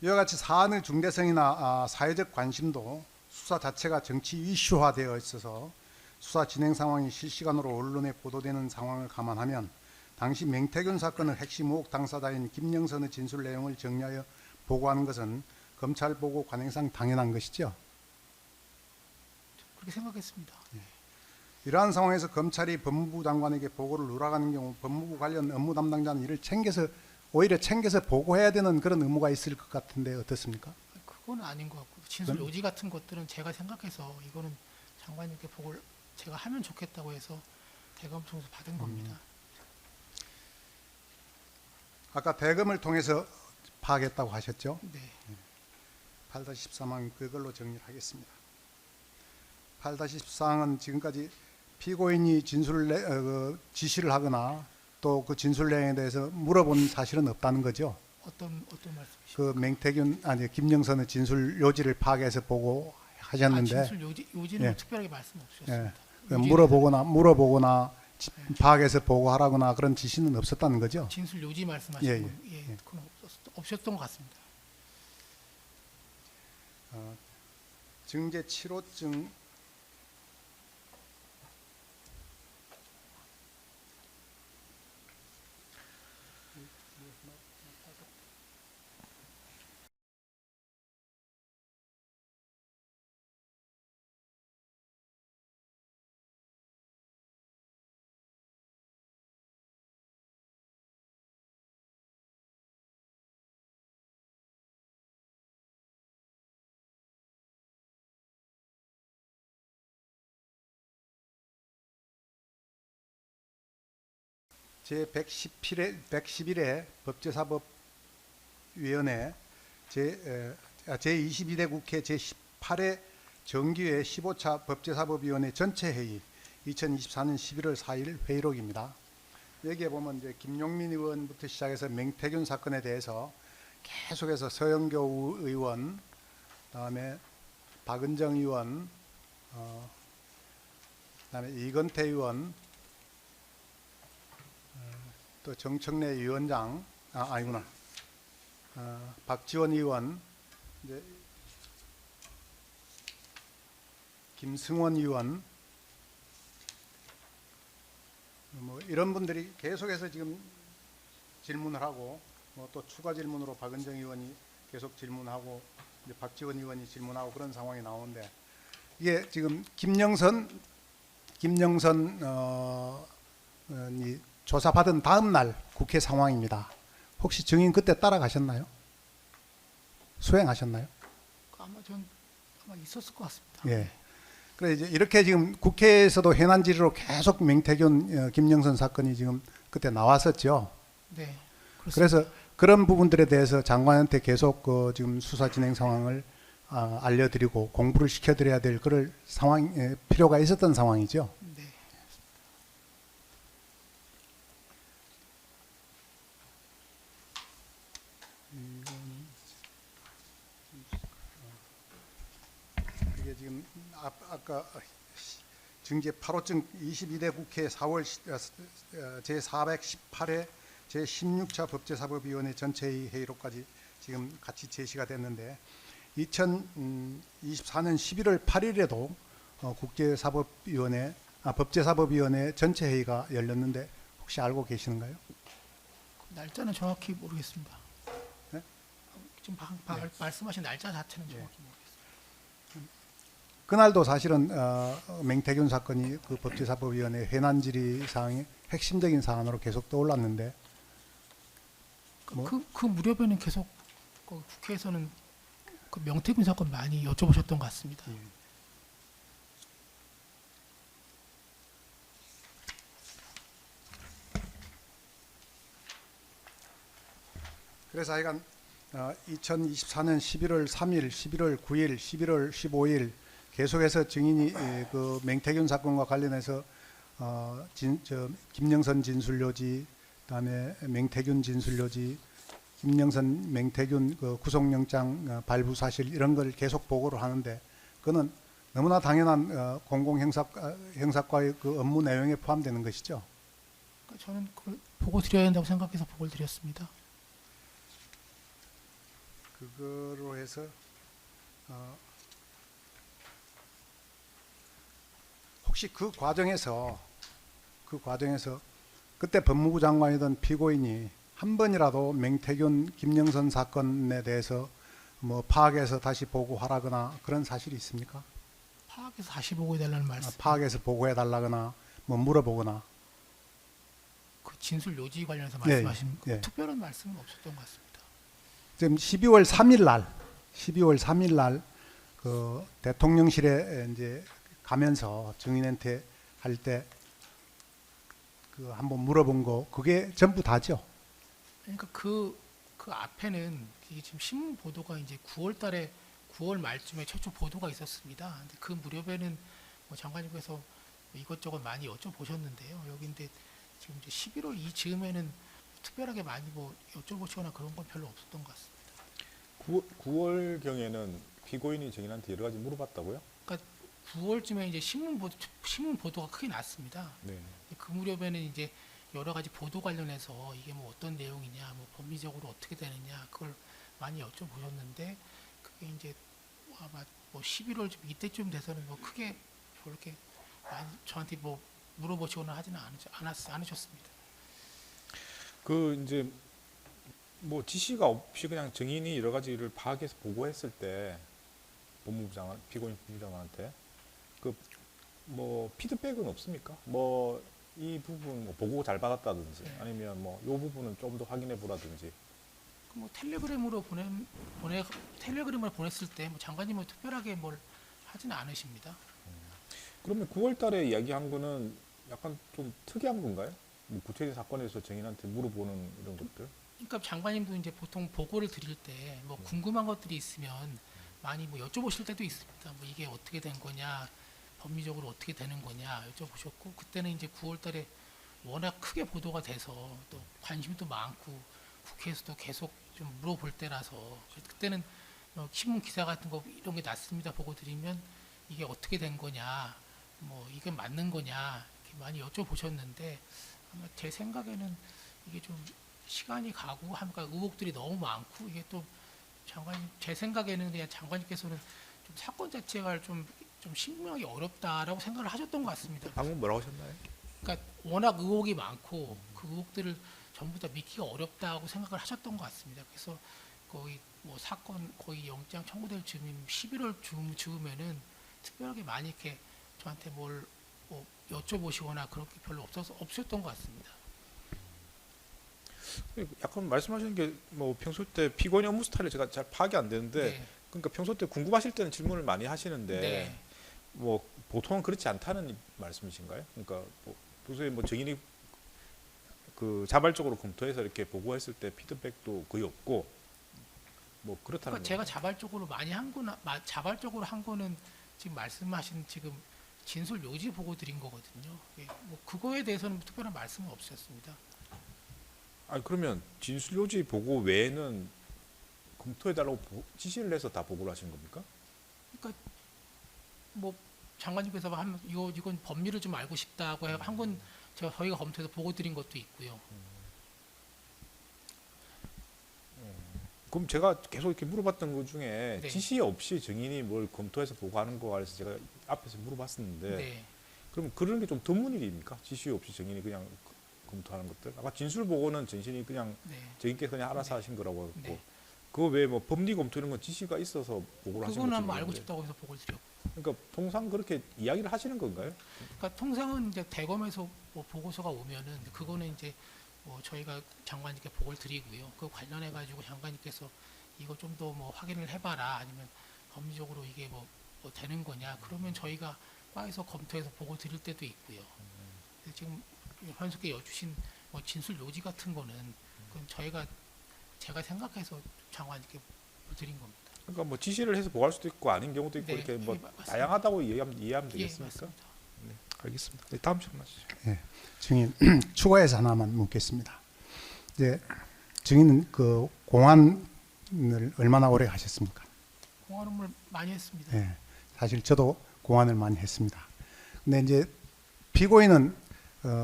이와 같이 사안의 중대성이나 사회적 관심도 수사 자체가 정치 이슈화되어 있어서 수사 진행 상황이 실시간으로 언론에 보도되는 상황을 감안하면 당시 명태균 사건의 핵심 의혹 당사자인 김영선의 진술 내용을 정리하여 보고하는 것은 검찰 보고 관행상 당연한 것이죠. 그렇게 생각했습니다. 이러한 상황에서 검찰이 법무부 장관에게 보고를 누락하는 경우 법무부 관련 업무 담당자는 이를 오히려 챙겨서 보고해야 되는 그런 의무가 있을 것 같은데 어떻습니까? 그건 아닌 것 같고 진술 요지 같은 것들은 제가 생각해서 이거는 장관님께 보고를 제가 하면 좋겠다고 해서 대검 통해서 받은 겁니다. 아까 대검을 통해서 파악했다고 하셨죠? 네. 8-13항 그걸로 정리를 하겠습니다. 8-14항은 지금까지 피고인이 지시를 하거나 또 그 진술 내용에 대해서 물어본 사실은 없다는 거죠. 어떤 말씀이시죠? 그 맹태균 아니 김영선의 진술 요지를 파악해서 보고 하셨는데 진술 요지는 예. 특별하게 말씀 없으셨습니다. 예. 그 물어보거나 파악해서 보고하라거나 그런 지시는 없었다는 거죠. 진술 요지 말씀하시는 예, 건 예, 그건 없었던 것 같습니다. 증제 치료증 제 111회 법제사법위원회 제22대 국회 제18회 정기회 15차 법제사법위원회 전체회의 2024년 11월 4일 회의록입니다. 여기에 보면 이제 김용민 의원부터 시작해서 맹태균 사건에 대해서 계속해서 서영교 의원, 그다음에 박은정 의원, 그다음에 이건태 의원, 또 정청래 위원장, 아니구나, 박지원 의원, 이제 김승원 의원, 뭐 이런 분들이 계속해서 지금 질문을 하고, 뭐 또 추가 질문으로 박은정 의원이 계속 질문하고, 이제 박지원 의원이 질문하고 그런 상황이 나오는데, 이게 지금 김영선 이 조사받은 다음 날 국회 상황입니다. 혹시 증인 그때 따라가셨나요? 수행하셨나요? 아마 있었을 것 같습니다. 예. 그래 이제 이렇게 지금 국회에서도 현안 질의로 계속 맹태균 김영선 사건이 지금 그때 나왔었죠. 네. 그래서 그런 부분들에 대해서 장관한테 계속 지금 수사 진행 상황을 알려드리고 공부를 시켜드려야 될 그럴 상황 필요가 있었던 상황이죠. 네. 이게 지금 아까 증제 8호증 22대 국회 4월 제418회 제16차 법제사법위원회 전체의 회의록까지 지금 같이 제시가 됐는데 2024년 11월 8일에도 법제사법위원회 전체 회의가 열렸는데 혹시 알고 계시는가요? 날짜는 정확히 모르겠습니다. 네? 지금 말씀하신 날짜 자체는 정확히 모르겠습니다. 그날도 사실은 맹태균 사건이 그 법제사법위원회 현안 질의 사항의 핵심적인 사안으로 계속 떠올랐는데 뭐? 그 무렵에는 계속 국회에서는 그 명태균 사건 많이 여쭤보셨던 것 같습니다. 예. 그래서 하여간 2024년 11월 3일, 11월 9일, 11월 15일 계속해서 증인이 그 맹태균 사건과 관련해서 김영선 진술요지, 그다음에 맹태균 진술요지, 김영선, 맹태균 그 구속영장 발부 사실 이런 걸 계속 보고를 하는데 그거는 너무나 당연한 공공형사과의 그 업무 내용에 포함되는 것이죠. 그러니까 저는 그걸 보고 드려야 한다고 생각해서 보고를 드렸습니다. 그거로 해서 혹시 그 과정에서 그때 법무부 장관이던 피고인이 한 번이라도 맹태균 김영선 사건에 대해서 뭐 파악해서 다시 보고하라거나 그런 사실이 있습니까? 파악해서 다시 보고해달라는 말씀. 파악해서 보고해달라거나 뭐 물어보거나. 그 진술 요지 관련해서 예, 말씀하신 예. 특별한 말씀은 없었던 것 같습니다. 지금 12월 3일 날 그 대통령실에 이제 가면서 증인한테 할 때 그 한번 물어본 거 그게 전부 다죠. 그러니까 그 앞에는 이게 지금 신문 보도가 이제 9월 말쯤에 최초 보도가 있었습니다. 근데 그 무렵에는 뭐 장관님께서 이것저것 많이 여쭤보셨는데요. 여기인데 지금 이제 11월 이 즈음에는 특별하게 많이 뭐 여쭤보시거나 그런 건 별로 없었던 것 같습니다. 9월 경에는 피고인이 증인한테 여러 가지 물어봤다고요? 그러니까 9월쯤에 이제 신문 보도가 크게 났습니다. 네. 그 무렵에는 이제 여러 가지 보도 관련해서 이게 뭐 어떤 내용이냐, 뭐 법리적으로 어떻게 되느냐 그걸 많이 여쭤보셨는데 그게 이제 아마 뭐 11월 좀 이때쯤 돼서는 뭐 크게 그렇게 많이 저한테 뭐 물어보시거나 하지는 않으셨습니다. 그 이제 뭐 지시가 없이 그냥 증인이 여러 가지를 파악해서 보고했을 때 법무부 장관, 피고인 법무장관한테 그 뭐 피드백은 없습니까? 뭐 이 부분 뭐 보고 잘 받았다든지 네. 아니면 뭐 이 부분은 좀 더 확인해 보라든지. 뭐 텔레그램을 보냈을 때 뭐 장관님은 특별하게 뭘 하지는 않으십니다. 그러면 9월 달에 이야기한 거는 약간 좀 특이한 건가요? 뭐 구체적인 사건에서 증인한테 물어보는 이런 것들? 그러니까 장관님도 이제 보통 보고를 드릴 때 뭐 궁금한 것들이 있으면 많이 뭐 여쭤보실 때도 있습니다. 뭐 이게 어떻게 된 거냐, 법리적으로 어떻게 되는 거냐 여쭤보셨고 그때는 이제 9월달에 워낙 크게 보도가 돼서 또 관심도 많고 국회에서도 계속 좀 물어볼 때라서 그때는 신문 기사 같은 거 이런 게 났습니다 보고 드리면 이게 어떻게 된 거냐, 뭐 이게 맞는 거냐 이렇게 많이 여쭤보셨는데 아마 제 생각에는 이게 좀 시간이 가고 하니까 의혹들이 너무 많고 이게 또 장관님 제 생각에는 그냥 장관님께서는 좀 사건 자체가 좀 신명하기 어렵다라고 생각을 하셨던 것 같습니다. 방금 뭐라고 하셨나요? 그러니까 워낙 의혹이 많고 그 의혹들을 전부 다 믿기가 어렵다고 생각을 하셨던 것 같습니다. 그래서 거의 뭐 사건 거의 영장 청구될 즈음인 11월 즈음에는 특별하게 많이 이렇게 저한테 뭘 뭐 여쭤보시거나 그런 게 별로 없었던 것 같습니다. 약간 말씀하시는 게 뭐 평소 때 피고인 업무 스타일이 제가 잘 파악이 안 되는데 네. 그러니까 평소 때 궁금하실 때는 질문을 많이 하시는데 네. 뭐 보통은 그렇지 않다는 말씀이신가요? 그러니까 뭐 도저히 뭐 증인이 그 자발적으로 검토해서 이렇게 보고했을 때 피드백도 거의 없고 뭐 그렇다는 그러니까 제가 거예요. 자발적으로 한 거는 지금 말씀하신 지금 진술 요지 보고 드린 거거든요. 예, 뭐 그거에 대해서는 특별한 말씀은 없으셨습니다. 아니 그러면 진술요지 보고 외에는 검토해달라고 지시를 해서 다 보고를 하시는 겁니까? 뭐 장관님께서 이건 법리를 좀 알고 싶다고 한 건 저희가 검토해서 보고 드린 것도 있고요. 그럼 제가 계속 이렇게 물어봤던 것 중에 네. 지시 없이 증인이 뭘 검토해서 보고하는 거에 대해서 제가 앞에서 물어봤었는데 네. 그럼 그런 게 좀 드문 일입니까? 지시 없이 증인이 그냥 검토하는 것들? 아까 진술 보고는 전신이 그냥 네. 증인께서 그냥 알아서 네. 하신 거라고 했고 네. 그거 외에 뭐 법리 검토 이런 건 지시가 있어서 보고를 하신 그거는 거죠. 뭐 알고 싶다고 해서 보고를 드렸고. 그러니까 통상 그렇게 이야기를 하시는 건가요? 그러니까 통상은 이제 대검에서 뭐 보고서가 오면은 그거는 이제 뭐 저희가 장관님께 보고를 드리고요. 그 관련해 가지고 장관님께서 이거 좀 더 뭐 확인을 해봐라 아니면 법리적으로 이게 뭐 되는 거냐 그러면 저희가 과에서 검토해서 보고 드릴 때도 있고요. 근데 지금 현수께 여주신 뭐 진술 요지 같은 거는 그건 제가 생각해서 장관님께 드린 겁니다. 그러니까 뭐 지시를 해서 보고할 수도 있고 아닌 경우도 있고 네, 이렇게 뭐 예, 맞습니다. 다양하다고 이해하면 예, 되겠습니까? 맞습니다. 네, 알겠습니다. 네, 다음 질문 하시죠. 증인 추가해서 하나만 묻겠습니다. 이제 증인은 그 공안을 얼마나 오래 하셨습니까? 공안 업무를 많이 했습니다. 예, 사실 저도 공안을 많이 했습니다. 근데 이제 피고인은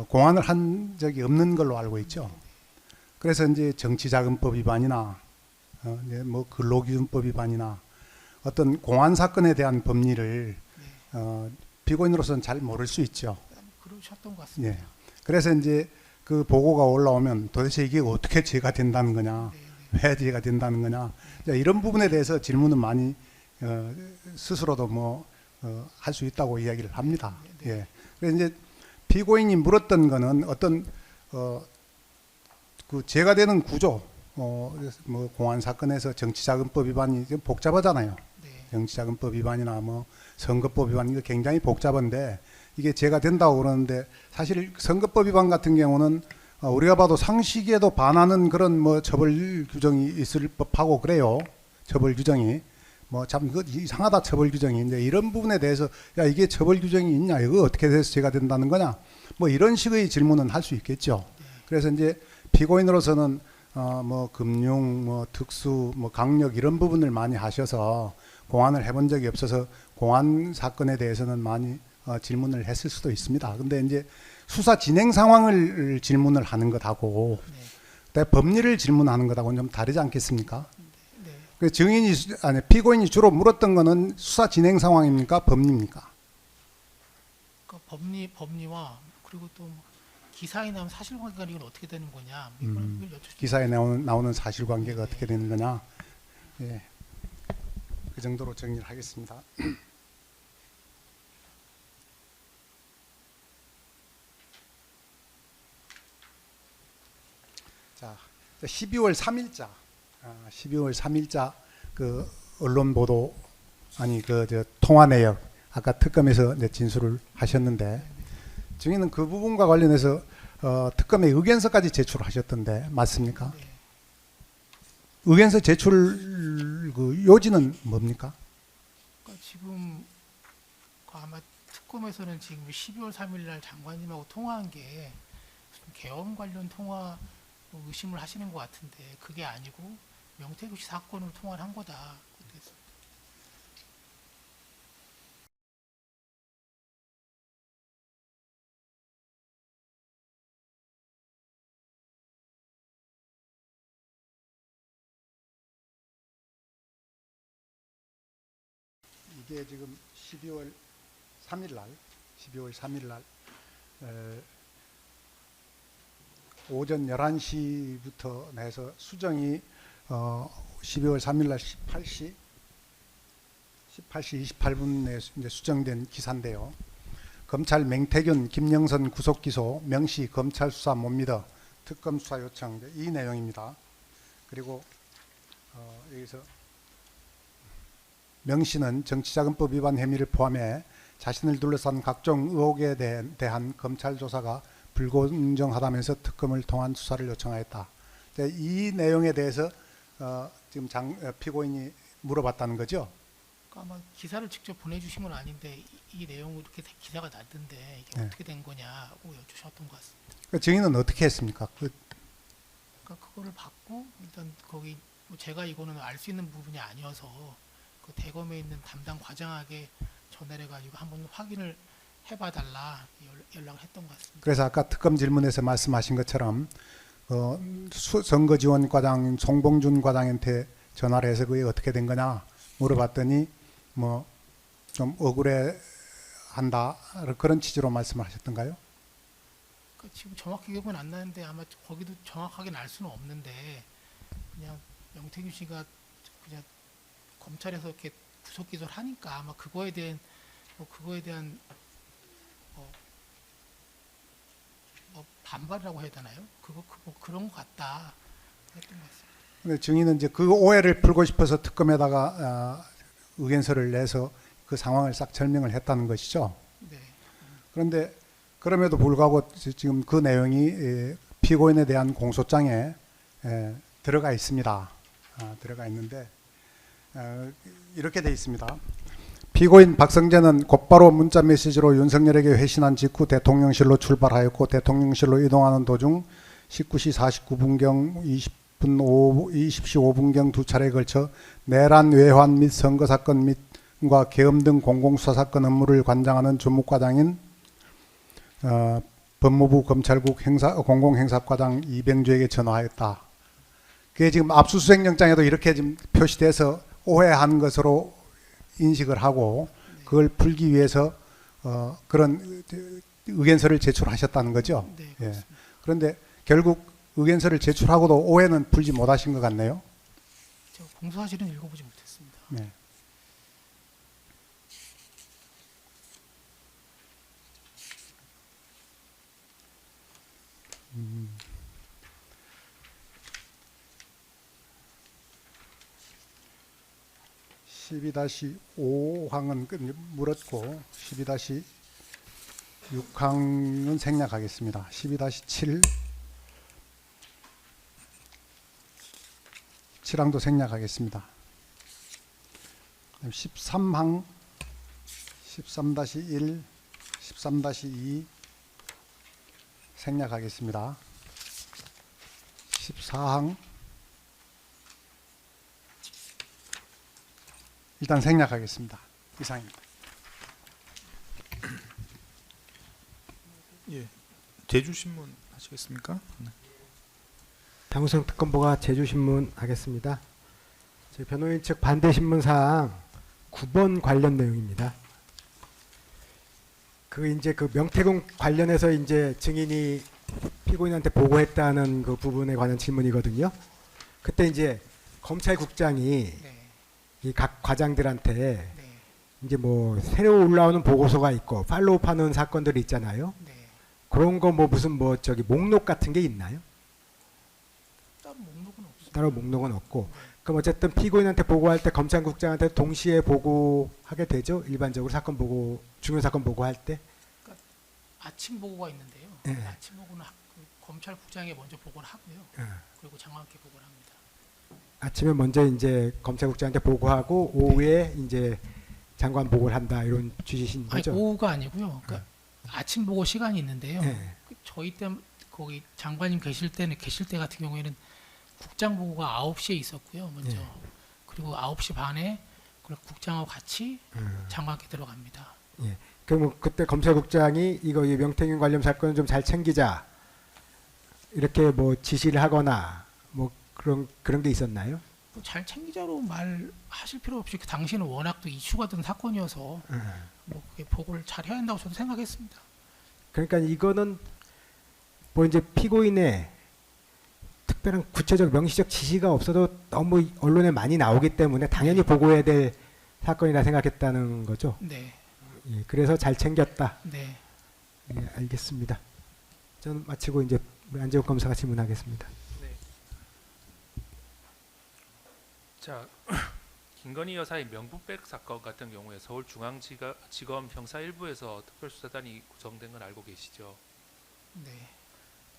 공안을 한 적이 없는 걸로 알고 있죠. 그래서 이제 정치자금법 위반이나 이제 뭐 근로기준법 위반이나 어떤 공안 사건에 대한 법리를 네. 피고인으로서는 잘 모를 수 있죠. 그러셨던 것 같습니다. 예. 그래서 이제 그 보고가 올라오면 도대체 이게 어떻게 죄가 된다는 거냐, 네, 왜 죄가 된다는 거냐, 이제 이런 부분에 대해서 질문은 많이 스스로도 뭐 할 수 있다고 이야기를 합니다. 네. 예. 그래서 이제 피고인이 물었던 거는 어떤 그 죄가 되는 구조, 뭐 공안 사건에서 정치자금법 위반이 좀 복잡하잖아요. 네. 정치자금법 위반이나 뭐 선거법 위반 이거 굉장히 복잡한데 이게 죄가 된다고 그러는데 사실 선거법 위반 같은 경우는 우리가 봐도 상식에도 반하는 그런 뭐 처벌 규정이 있을 법하고 그래요. 처벌 규정이 뭐 참 이거 이상하다 처벌 규정이 이제 이런 부분에 대해서 야 이게 처벌 규정이 있냐 이거 어떻게 돼서 죄가 된다는 거냐 뭐 이런 식의 질문은 할 수 있겠죠. 그래서 이제 피고인으로서는 뭐 금융, 뭐 특수, 뭐 강력 이런 부분을 많이 하셔서 공안을 해본 적이 없어서 공안 사건에 대해서는 많이 질문을 했을 수도 있습니다. 근데 이제 수사 진행 상황을 질문을 하는 것하고 네. 법리를 질문하는 것하고는 좀 다르지 않겠습니까? 네. 그 피고인이 주로 물었던 거는 수사 진행 상황입니까? 법리입니까? 그러니까 법리와 그리고 또 기사에 나온 사실관계가 이건 어떻게 되는 거냐 이걸 여쭙죠. 기사에 나오는 사실관계가 어떻게 되는 거냐? 예. 그 정도로 정리를 하겠습니다. 자, 12월 3일자 그 언론 보도 통화 내역 아까 특검에서 이제 진술을 하셨는데 증인은 그 부분과 관련해서 특검의 의견서까지 제출하셨던데 맞습니까? 네. 의견서 제출 그 요지는 뭡니까? 그러니까 지금 그 아마 특검에서는 지금 12월 3일 날 장관님하고 통화한 게 무슨 계엄 관련 통화 의심을 하시는 것 같은데 그게 아니고 명태균 씨 사건으로 통화를 한 거다. 그래서 이게 지금 12월 3일 날 오전 11시부터 내서 수정이 12월 3일 날 18시 28분에 이제 수정된 기사인데요. 검찰 맹태균, 김영선 구속 기소, 명시 검찰 수사 못 믿어 특검 수사 요청 이 내용입니다. 그리고 여기서 명시는 정치자금법 위반 혐의를 포함해 자신을 둘러싼 각종 의혹에 대한 검찰 조사가 불공정하다면서 특검을 통한 수사를 요청하였다. 이 내용에 대해서 지금 피고인이 물어봤다는 거죠. 그러니까 아마 기사를 직접 보내주신 건 아닌데 이 내용으로 이렇게 기사가 났던데 이게 네. 어떻게 된 거냐고 여쭈셨던 것 같습니다. 그 증인은 어떻게 했습니까? 그러니까 그거를 받고 일단 거기 뭐 제가 이거는 알 수 있는 부분이 아니어서 그 대검에 있는 담당 과장에게 전화를 해가지고 한번 확인을 해봐달라 연락을 했던 것 같습니다. 그래서 아까 특검 질문에서 말씀하신 것처럼 선거지원과장 송봉준 과장한테 전화를 해서 그게 어떻게 된 거냐 물어봤더니 뭐 좀 억울해한다 그런 취지로 말씀을 하셨던가요? 그러니까 지금 정확히 기억은 안 나는데 아마 거기도 정확하게 알 수는 없는데 그냥 명태균 씨가 그냥 검찰에서 이렇게 구속 기소를 하니까 아마 그거에 대한 뭐 반발이라고 해야 되나요? 그거 그런 것 같다 했던 것 같습니다. 근데 증인은 이제 그 오해를 풀고 싶어서 특검에다가 의견서를 내서 그 상황을 싹 설명을 했다는 것이죠. 네. 그런데 그럼에도 불구하고 지금 그 내용이 피고인에 대한 공소장에 들어가 있습니다. 들어가 있는데 이렇게 돼 있습니다. 피고인 박성재는 곧바로 문자 메시지로 윤석열에게 회신한 직후 대통령실로 출발하였고 대통령실로 이동하는 도중 19시 49분경 20시 5분경 두 차례에 걸쳐 내란 외환 및 선거사건 및과 계엄 등 공공수사사건 업무를 관장하는 주무과장인 법무부 검찰국 공공행사과장 이병주에게 전화하였다. 그게 지금 압수수색 영장에도 이렇게 지금 표시돼서 오해한 것으로 인식을 하고 그걸 풀기 위해서 그런 의견서를 제출하셨다는 거죠. 네, 예. 그런데 결국 의견서를 제출하고도 오해는 풀지 못하신 것 같네요. 제가 공소사실은 읽어보지 못했습니다. 네. 음. 12-5항은 물었고 12-6항은 생략하겠습니다. 12-7 7항도 생략하겠습니다. 13항 13-1 13-2 생략하겠습니다. 사항 일단 생략하겠습니다. 이상입니다. 예. 제주신문 하시겠습니까? 네. 장우성 특검보가 제주신문 하겠습니다. 저희 변호인 측 반대 신문 사항 9번 관련 내용입니다. 그 이제 그 명태균 관련해서 이제 증인이 피고인한테 보고했다는 그 부분에 관한 질문이거든요. 그때 이제 검찰국장이 네. 이 각 과장들한테 네. 이제 뭐 새로 올라오는 보고서가 있고 팔로우하는 사건들이 있잖아요. 네. 그런 거 뭐 무슨 뭐 저기 목록 같은 게 있나요? 따로 목록은 없어요. 따로 목록은 없고. 그럼 어쨌든 피고인한테 보고할 때 검찰국장한테 동시에 보고하게 되죠. 일반적으로 사건 보고 중요 사건 보고할 때. 아침 보고가 있는데요. 네. 아침 보고는 그 검찰국장에 먼저 보고를 하고요. 예. 그리고 장관께 보고를 합니다. 아침에 먼저 이제 검찰국장한테 보고하고 오후에 이제 장관 보고를 한다 이런 취지신 아니, 거죠. 오후가 아니고요. 그러니까 아침 보고 시간이 있는데요. 예. 저희 때 거기 장관님 계실 때 같은 경우에는 국장 보고가 9시에 있었고요. 먼저. 예. 그리고 9시 반에 국장하고 같이 장관께 들어갑니다. 그럼 그때 검찰국장이 이거 이 명태균 관련 사건을 좀 잘 챙기자 이렇게 뭐 지시를 하거나 뭐 그런 게 있었나요? 뭐잘 챙기자로 말하실 필요 없이 그 당시에는 워낙 또 이슈가 된 사건이어서 뭐 그게 보고를 잘 해야 한다고 저도 생각했습니다. 그러니까 이거는 뭐 이제 피고인의 특별한 구체적 명시적 지시가 없어도 너무 언론에 많이 나오기 때문에 당연히 보고해야 될 사건이라 생각했다는 거죠. 네, 예, 그래서 잘 챙겼다. 네. 예, 알겠습니다. 저는 마치고 이제 우리 안재욱 검사가 질문하겠습니다. 자, 김건희 여사의 명분백 사건 같은 경우에 서울중앙지검 형사 1부에서 특별수사단이 구성된 건 알고 계시죠? 네.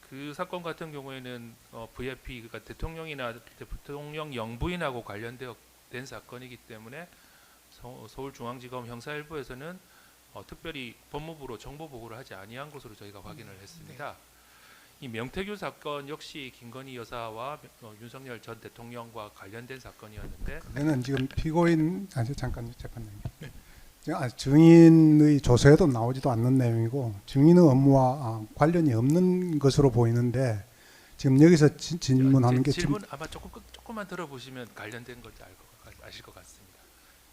그 사건 같은 경우에는 VIP 그러니까 대통령이나 대통령 영부인하고 관련된 사건이기 때문에 서울중앙지검 형사 1부에서는 특별히 법무부로 정보 보고를 하지 아니한 것으로 저희가 확인을 했습니다. 이 명태균 사건 역시 김건희 여사와 윤석열 전 대통령과 관련된 사건이었는데 그거는 지금 피고인 잠깐만요. 증인의 조서에도 나오지도 않는 내용이고 증인의 업무와 관련이 없는 것으로 보이는데 지금 여기서 질문하는 게 질문 아마 조금만 들어보시면 관련된 건지 아실 것 같습니다.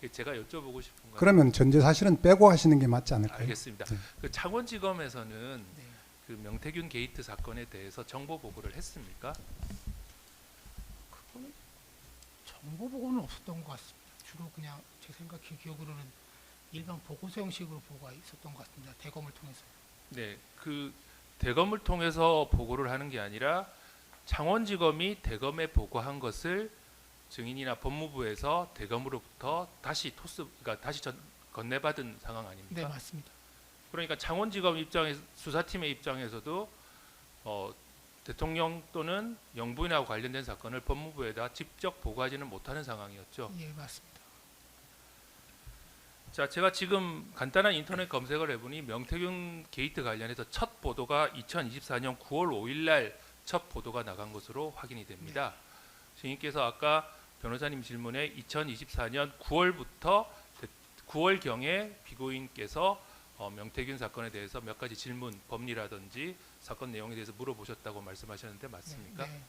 제가 여쭤보고 싶은 건 그러면 전제 사실은 빼고 하시는 게 맞지 않을까요? 알겠습니다. 네. 그 창원지검에서는 네. 그 명태균 게이트 사건에 대해서 정보 보고를 했습니까? 그거는 정보 보고는 없었던 것 같습니다. 주로 그냥 제 기억으로는 일반 보고서 형식으로 보고가 있었던 것 같습니다. 대검을 통해서. 네, 그 대검을 통해서 보고를 하는 게 아니라 창원지검이 대검에 보고한 것을 증인이나 법무부에서 대검으로부터 다시 건네받은 상황 아닙니까? 네, 맞습니다. 그러니까 창원지검 수사팀의 입장에서도 대통령 또는 영부인하고 관련된 사건을 법무부에다 직접 보고하지는 못하는 상황이었죠. 예, 맞습니다. 자, 제가 지금 간단한 인터넷 검색을 해보니 명태균 게이트 관련해서 첫 보도가 2024년 9월 5일 날 첫 보도가 나간 것으로 확인이 됩니다. 증인께서 아까 변호사님 질문에 2024년 9월부터 9월경에 피고인께서 명태균 사건에 대해서 몇 가지 질문, 법리라든지 사건 내용에 대해서 물어보셨다고 말씀하셨는데 맞습니까? 네.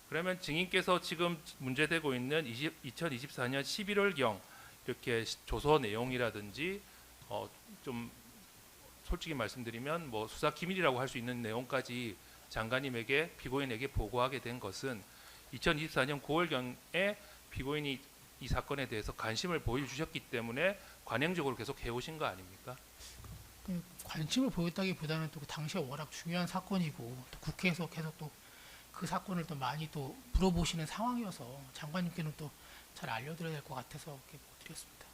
그러면 증인께서 지금 문제되고 있는 2024년 11월경 이렇게 조서 내용이라든지 좀 솔직히 말씀드리면 뭐 수사 기밀이라고 할 수 있는 내용까지 장관님에게 피고인에게 보고하게 된 것은 2024년 9월경에 피고인이 이 사건에 대해서 관심을 보여주셨기 때문에 관행적으로 계속 해오신 거 아닙니까? 관심을 보였다기보다는 또 그 당시에 워낙 중요한 사건이고 또 국회에서 계속 또 그 사건을 또 많이 또 물어보시는 상황이어서 장관님께는 또 잘 알려드려야 될 것 같아서 이렇게 못 드렸습니다.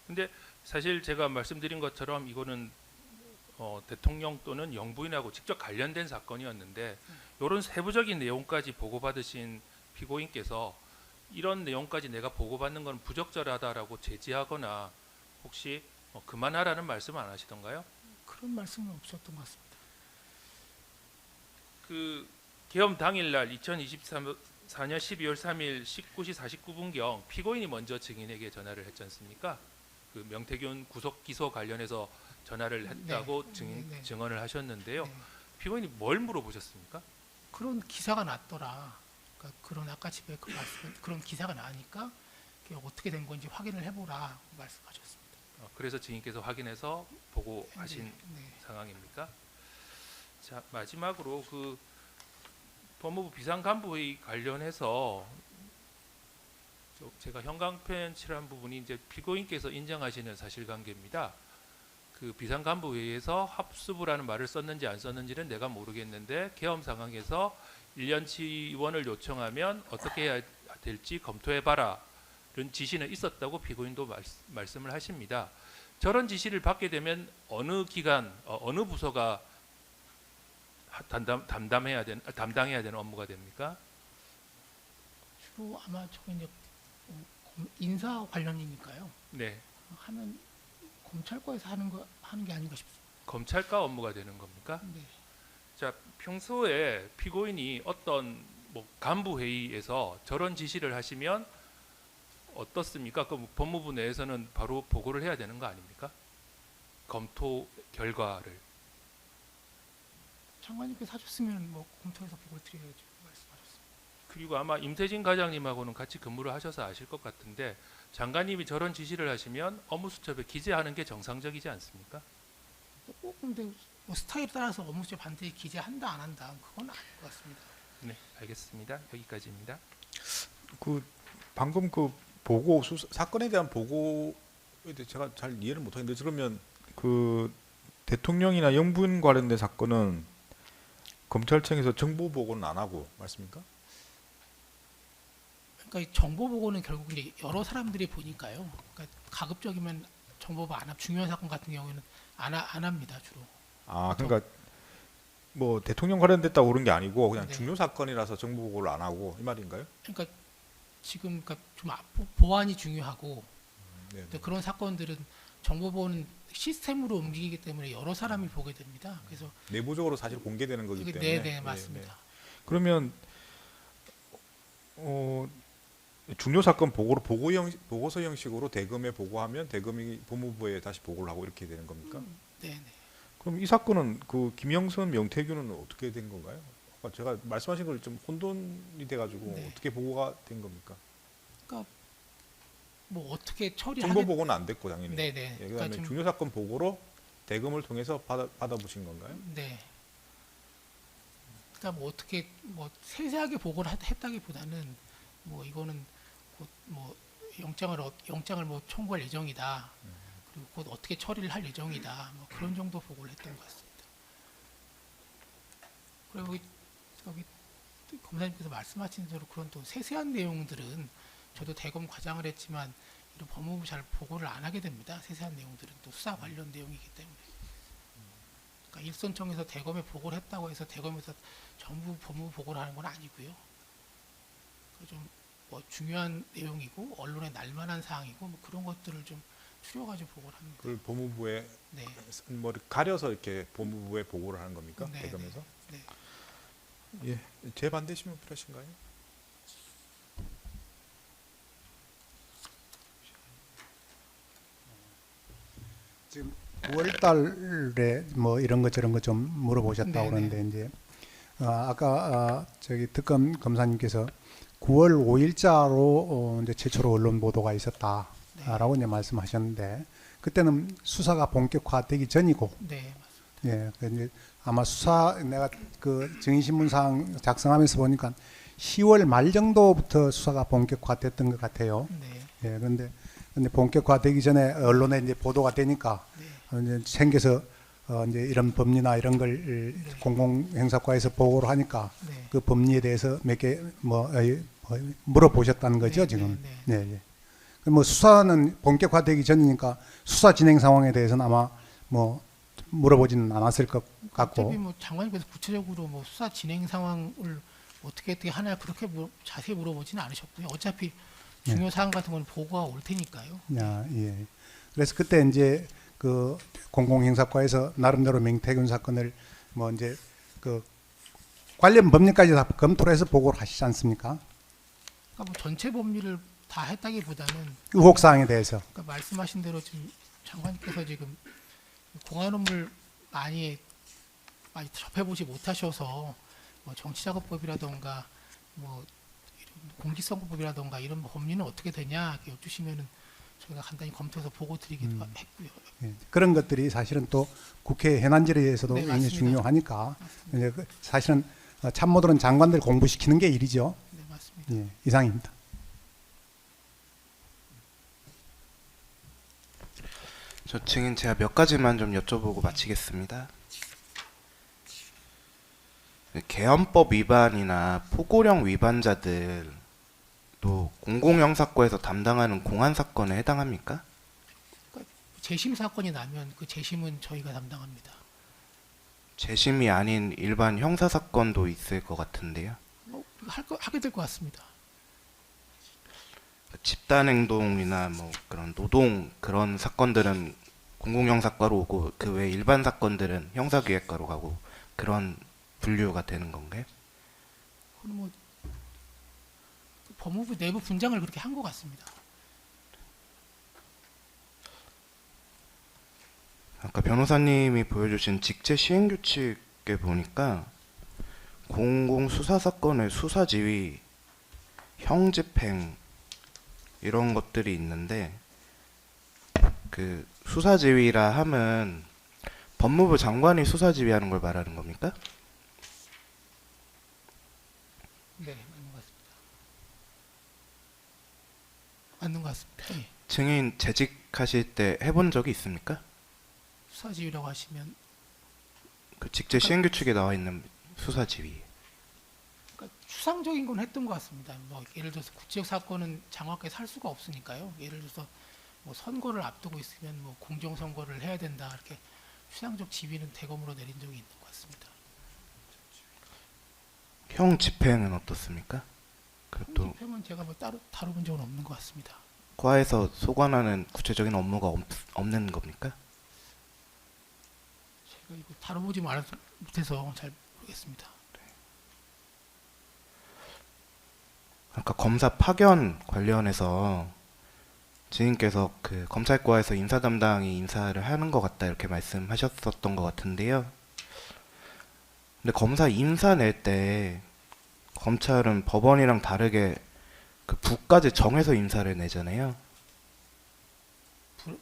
근데 사실 제가 말씀드린 것처럼 이거는 대통령 또는 영부인하고 직접 관련된 사건이었는데 이런 세부적인 내용까지 보고받으신 피고인께서 이런 내용까지 내가 보고받는 건 부적절하다라고 제지하거나 혹시 그만하라는 말씀 안 하시던가요? 그런 말씀은 없었던 것 같습니다. 그 계엄 당일날 2024년 12월 3일 19시 49분경 피고인이 먼저 증인에게 전화를 했지 않습니까? 그 명태균 구속 기소 관련해서 전화를 했다고 네. 증언을 하셨는데요. 네. 피고인이 뭘 물어보셨습니까? 그런 기사가 났더라. 그러니까 그런 아까 집에 그 말씀 그런 기사가 나니까 그게 어떻게 된 건지 확인을 해보라 말씀하셨습니다. 그래서 증인께서 확인해서 보고하신 네. 상황입니까? 자, 마지막으로 그 법무부 비상간부회의 관련해서 제가 형광펜 칠한 부분이 이제 피고인께서 인정하시는 사실관계입니다. 그 비상간부회의에서 합수부라는 말을 썼는지 안 썼는지는 내가 모르겠는데 계엄 상황에서 1년 지원을 요청하면 어떻게 해야 될지 검토해봐라 이런 지시는 있었다고 피고인도 말씀을 하십니다. 저런 지시를 받게 되면 어느 기관, 어느 부서가 담당해야 되는 업무가 됩니까? 주로 아마 저게 이제 인사 관련이니까요. 네, 하면 검찰과에서 하는 게 아닌가 싶습니다. 검찰과 업무가 되는 겁니까? 네. 자, 평소에 피고인이 어떤 뭐 간부 회의에서 저런 지시를 하시면 어떻습니까? 그 법무부 내에서는 바로 보고를 해야 되는 거 아닙니까? 검토 결과를. 장관님께서 하셨으면 뭐 검토해서 보고를 드려야죠. 말씀하셨습니다. 그리고 아마 임태진 과장님하고는 같이 근무를 하셔서 아실 것 같은데 장관님이 저런 지시를 하시면 업무수첩에 기재하는 게 정상적이지 않습니까? 꼭 근데 뭐 스타일에 따라서 업무수첩 반드시 기재한다 안 한다 그건 아닐 것 같습니다. 네, 알겠습니다. 여기까지입니다. 그 방금 그 보고 사건에 대한 보고에 대해 제가 잘 이해를 못하겠는데 그러면 그 대통령이나 영부인 관련된 사건은 검찰청에서 정보 보고는 안 하고 맞습니까? 그러니까 이 정보 보고는 결국 이제 여러 사람들이 보니까요. 그러니까 가급적이면 정보 보고 안 합. 중요한 사건 같은 경우에는 안 합니다 주로. 아 그러니까 뭐 대통령 관련됐다고 그런 게 아니고 그냥 네. 중요 사건이라서 정보 보고를 안 하고 이 말인가요? 그러니까 지금 그러니까 좀 보안이 중요하고 네. 근데 그런 사건들은 정보 보고는 시스템으로 움직이기 때문에 여러 사람이 보게 됩니다. 그래서 내부적으로 사실 공개되는 거기 때문에. 네, 예, 맞습니다. 그러면 중요 사건 보고로 보고서 형식으로 대검에 보고하면 대검이 법무부에 다시 보고를 하고 이렇게 되는 겁니까? 네. 그럼 이 사건은 그 김영선, 명태균은 어떻게 된 건가요? 아까 제가 말씀하신 걸 좀 혼돈이 돼가지고 네. 어떻게 보고가 된 겁니까? 그러니까 뭐 어떻게 정보 처리하게 보고는 안 됐고 당연히. 네네. 예, 그다음에 좀- 중요 사건 보고로 대검을 통해서 받아보신 건가요? 네. 그러니까 뭐 어떻게 뭐 세세하게 보고를 했다기보다는 뭐 이거는 곧 뭐 영장을 뭐 청구할 예정이다. 그리고 곧 어떻게 처리를 할 예정이다. 뭐 그런 정도 보고를 했던 것 같습니다. 그리고 여기 검사님께서 말씀하신 대로 그런 또 세세한 내용들은 저도 대검 과장을 했지만 이런 법무부 잘 보고를 안 하게 됩니다. 세세한 내용들은 또 수사 관련 내용이기 때문에. 그러니까 일선청에서 대검에 보고를 했다고 해서 대검에서 전부 법무부 보고를 하는 건 아니고요. 좀 뭐 중요한 내용이고 언론에 날만한 사항이고 뭐 그런 것들을 좀 추려가지고 보고를 합니다. 그걸 법무부에 네, 뭐 가려서 이렇게 법무부에 보고를 하는 겁니까? 네, 대검에서? 네. 예, 제 반대시면 필요하신가요? 지금 9월 달에 뭐 이런 것 저런 것 좀 물어보셨다고 네네. 그러는데 이제 아까 저기 특검 검사님께서 9월 5일자로 이제 최초로 언론 보도가 있었다라고 이제 말씀하셨는데 그때는 수사가 본격화되기 전이고 네, 예, 그 이제 아마 수사 내가 그 증인신문상 작성하면서 보니까 10월 말 정도부터 수사가 본격화됐던 것 같아요. 네, 예, 근데 본격화되기 전에 언론에 이제 보도가 되니까 이제 챙겨서 이제 이런 법리나 이런 걸 공공행사과에서 보고를 하니까 네. 그 법리에 대해서 몇 개 뭐 물어보셨다는 거죠 네, 지금. 네, 예, 예. 뭐 수사는 본격화되기 전이니까 수사 진행 상황에 대해서는 아마 뭐 물어보지는 않았을 것 같고. 어차피 뭐 장관님께서 구체적으로 뭐 수사 진행 상황을 어떻게 하냐 그렇게 자세히 물어보지는 않으셨고요. 어차피 중요 사항 같은 건 보고가 올 테니까요. 야, 예. 그래서 그때 이제 그 공공행사과에서 나름대로 명태균 사건을 뭐 이제 그 관련 법률까지 다 검토를 해서 보고를 하시지 않습니까? 그러니까 뭐 전체 법률을 다 했다기보다는 의혹 사항에 대해서. 그러니까 말씀하신 대로 지금 장관님께서 지금 공안업무를 많이 접해보지 못하셔서 뭐 정치자금법이라던가 뭐 이런 공직선거법이라던가 이런 법리는 어떻게 되냐 이렇게 여쭈시면은 저희가 간단히 검토해서 보고 드리기도 했고요. 예, 그런 것들이 사실은 또 국회 현안질에서도 네, 굉장히 맞습니다. 중요하니까 이제 사실은 참모들은 장관들 공부시키는 게 일이죠. 네, 맞습니다. 예, 이상입니다. 저 증인 제가 몇 가지만 좀 여쭤보고 마치겠습니다. 계엄법 위반이나 포고령 위반자들 또 공공형사과에서 담당하는 공안 사건에 해당합니까? 재심 사건이 나면 그 재심은 저희가 담당합니다. 재심이 아닌 일반 형사 사건도 있을 것 같은데요. 하게 될 것 같습니다. 집단 행동이나 뭐 그런 노동 그런 사건들은 공공형사과로 오고 그 외 일반 사건들은 형사기획과로 가고 그런 분류가 되는 건가요? 그럼 뭐 법무부 내부 분장을 그렇게 한 것 같습니다. 아까 변호사님이 보여주신 직제 시행 규칙에 보니까 공공수사 사건의 수사 지휘, 형집행 이런 것들이 있는데 그 수사 지휘라 함은 법무부 장관이 수사 지휘하는 걸 말하는 겁니까? 네, 맞는 것 같습니다. 맞는 것 같습니다. 예. 증인 재직하실 때 해본 적이 있습니까? 수사지휘라고 하시면 그 직제 시행 규칙에 나와 있는 수사 지휘. 그러니까 추상적인 건 했던 것 같습니다. 뭐 예를 들어서 구체적 사건은 장관께서 할 수가 없으니까요. 예를 들어서 뭐 선거를 앞두고 있으면 뭐 공정 선거를 해야 된다 이렇게 추상적 지휘는 대검으로 내린 적이 있는 것 같습니다. 형 집행은 어떻습니까? 그것도 집행은 제가 뭐 따로 다뤄본 적은 없는 것 같습니다. 과에서 소관하는 구체적인 업무가 없는 겁니까? 제가 이거 다뤄보지 못해서 잘 모르겠습니다. 아까 검사 파견 관련해서 지인께서 그 검찰과에서 인사 담당이 인사를 하는 것 같다 이렇게 말씀하셨었던 것 같은데요. 근데 검사 인사 낼 때 검찰은 법원이랑 다르게 그 부까지 정해서 인사를 내잖아요.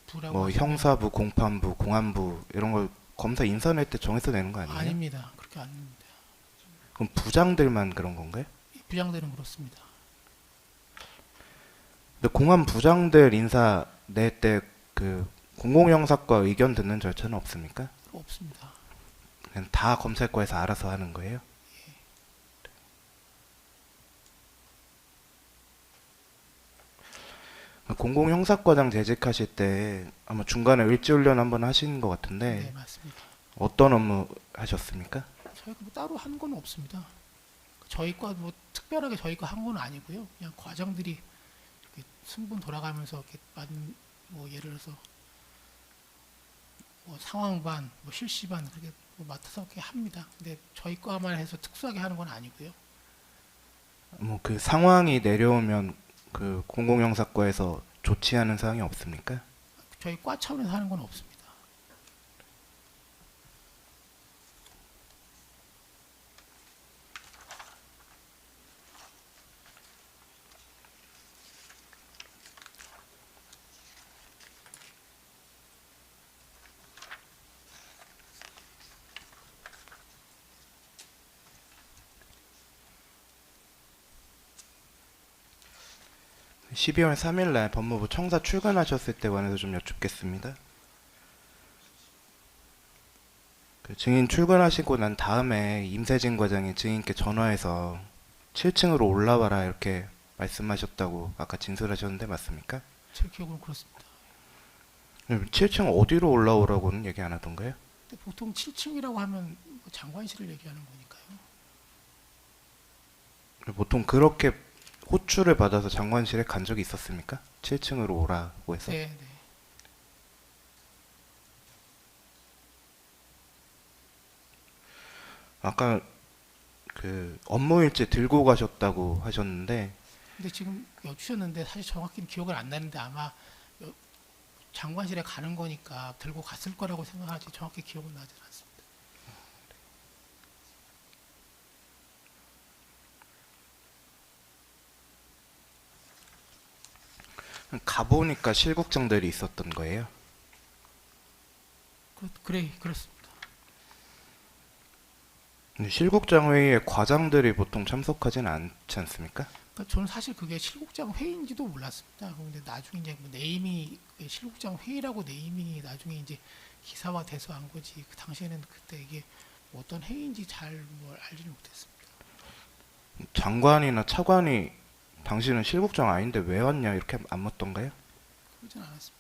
부라고 뭐 하시면 형사부, 공판부, 공안부 이런 걸 검사 인사 낼 때 정해서 내는 거 아니에요? 아닙니다. 그렇게 안 됩니다. 그럼 부장들만 그런 건가요? 부장들은 그렇습니다. 근데 공안 부장들 인사 낼 때 그 공공형사과 의견 듣는 절차는 없습니까? 없습니다. 그냥 다 검찰과에서 알아서 하는 거예요? 공공형사과장 재직하실 때 아마 중간에 일지훈련 한번 하신 것 같은데 네, 맞습니다. 어떤 업무 하셨습니까? 저희가 뭐 따로 한 건 없습니다. 저희 과 뭐 특별하게 저희 거 한 건 아니고요. 그냥 과장들이 이렇게 승분 돌아가면서 이렇게 많은 뭐 예를 들어서 뭐 상황반, 뭐 실시반 그렇게 뭐 맡아서 이렇게 합니다. 근데 저희 과만 해서 특수하게 하는 건 아니고요. 뭐 그 상황이 내려오면 그 공공형사과에서 조치하는 사항이 없습니까? 저희 과 차원에서 하는 건 없습니다. 네. 12월 3일 날 법무부 청사 출근하셨을 때 관해서 좀 여쭙겠습니다. 그 증인 출근하시고 난 다음에 임세진 과장이 증인께 전화해서 7층으로 올라와라 이렇게 말씀하셨다고 아까 진술하셨는데 맞습니까? 제 기억으로는 그렇습니다. 7층 어디로 올라오라고는 얘기 안 하던가요? 근데 보통 7층이라고 하면 뭐 장관실을 얘기하는 거니까요. 보통 그렇게 호출을 받아서 장관실에 간 적이 있었습니까? 7층으로 오라고 해서. 네, 네. 아까 그 업무일지 들고 가셨다고 하셨는데 근데 지금 여쭈셨는데 사실 정확히는 기억을 안 나는데 아마 장관실에 가는 거니까 들고 갔을 거라고 생각하지 정확히 기억은 나지 않습니다. 가보니까 실국장들이 있었던 거예요. 그래 그렇습니다. 근데 실국장 회의에 과장들이 보통 참석하지는 않지 않습니까? 그러니까 저는 사실 그게 실국장 회의인지도 몰랐습니다. 근데 나중에 이제 뭐 네이밍이 실국장 회의라고 네이밍이 나중에 이제 기사화돼서 한 거지. 그 당시에는 그때 이게 어떤 회의인지 잘 뭘 알지는 못했습니다. 장관이나 차관이 당신은 실국장 아닌데 왜 왔냐 이렇게 안 묻던가요? 그러진 않았습니다.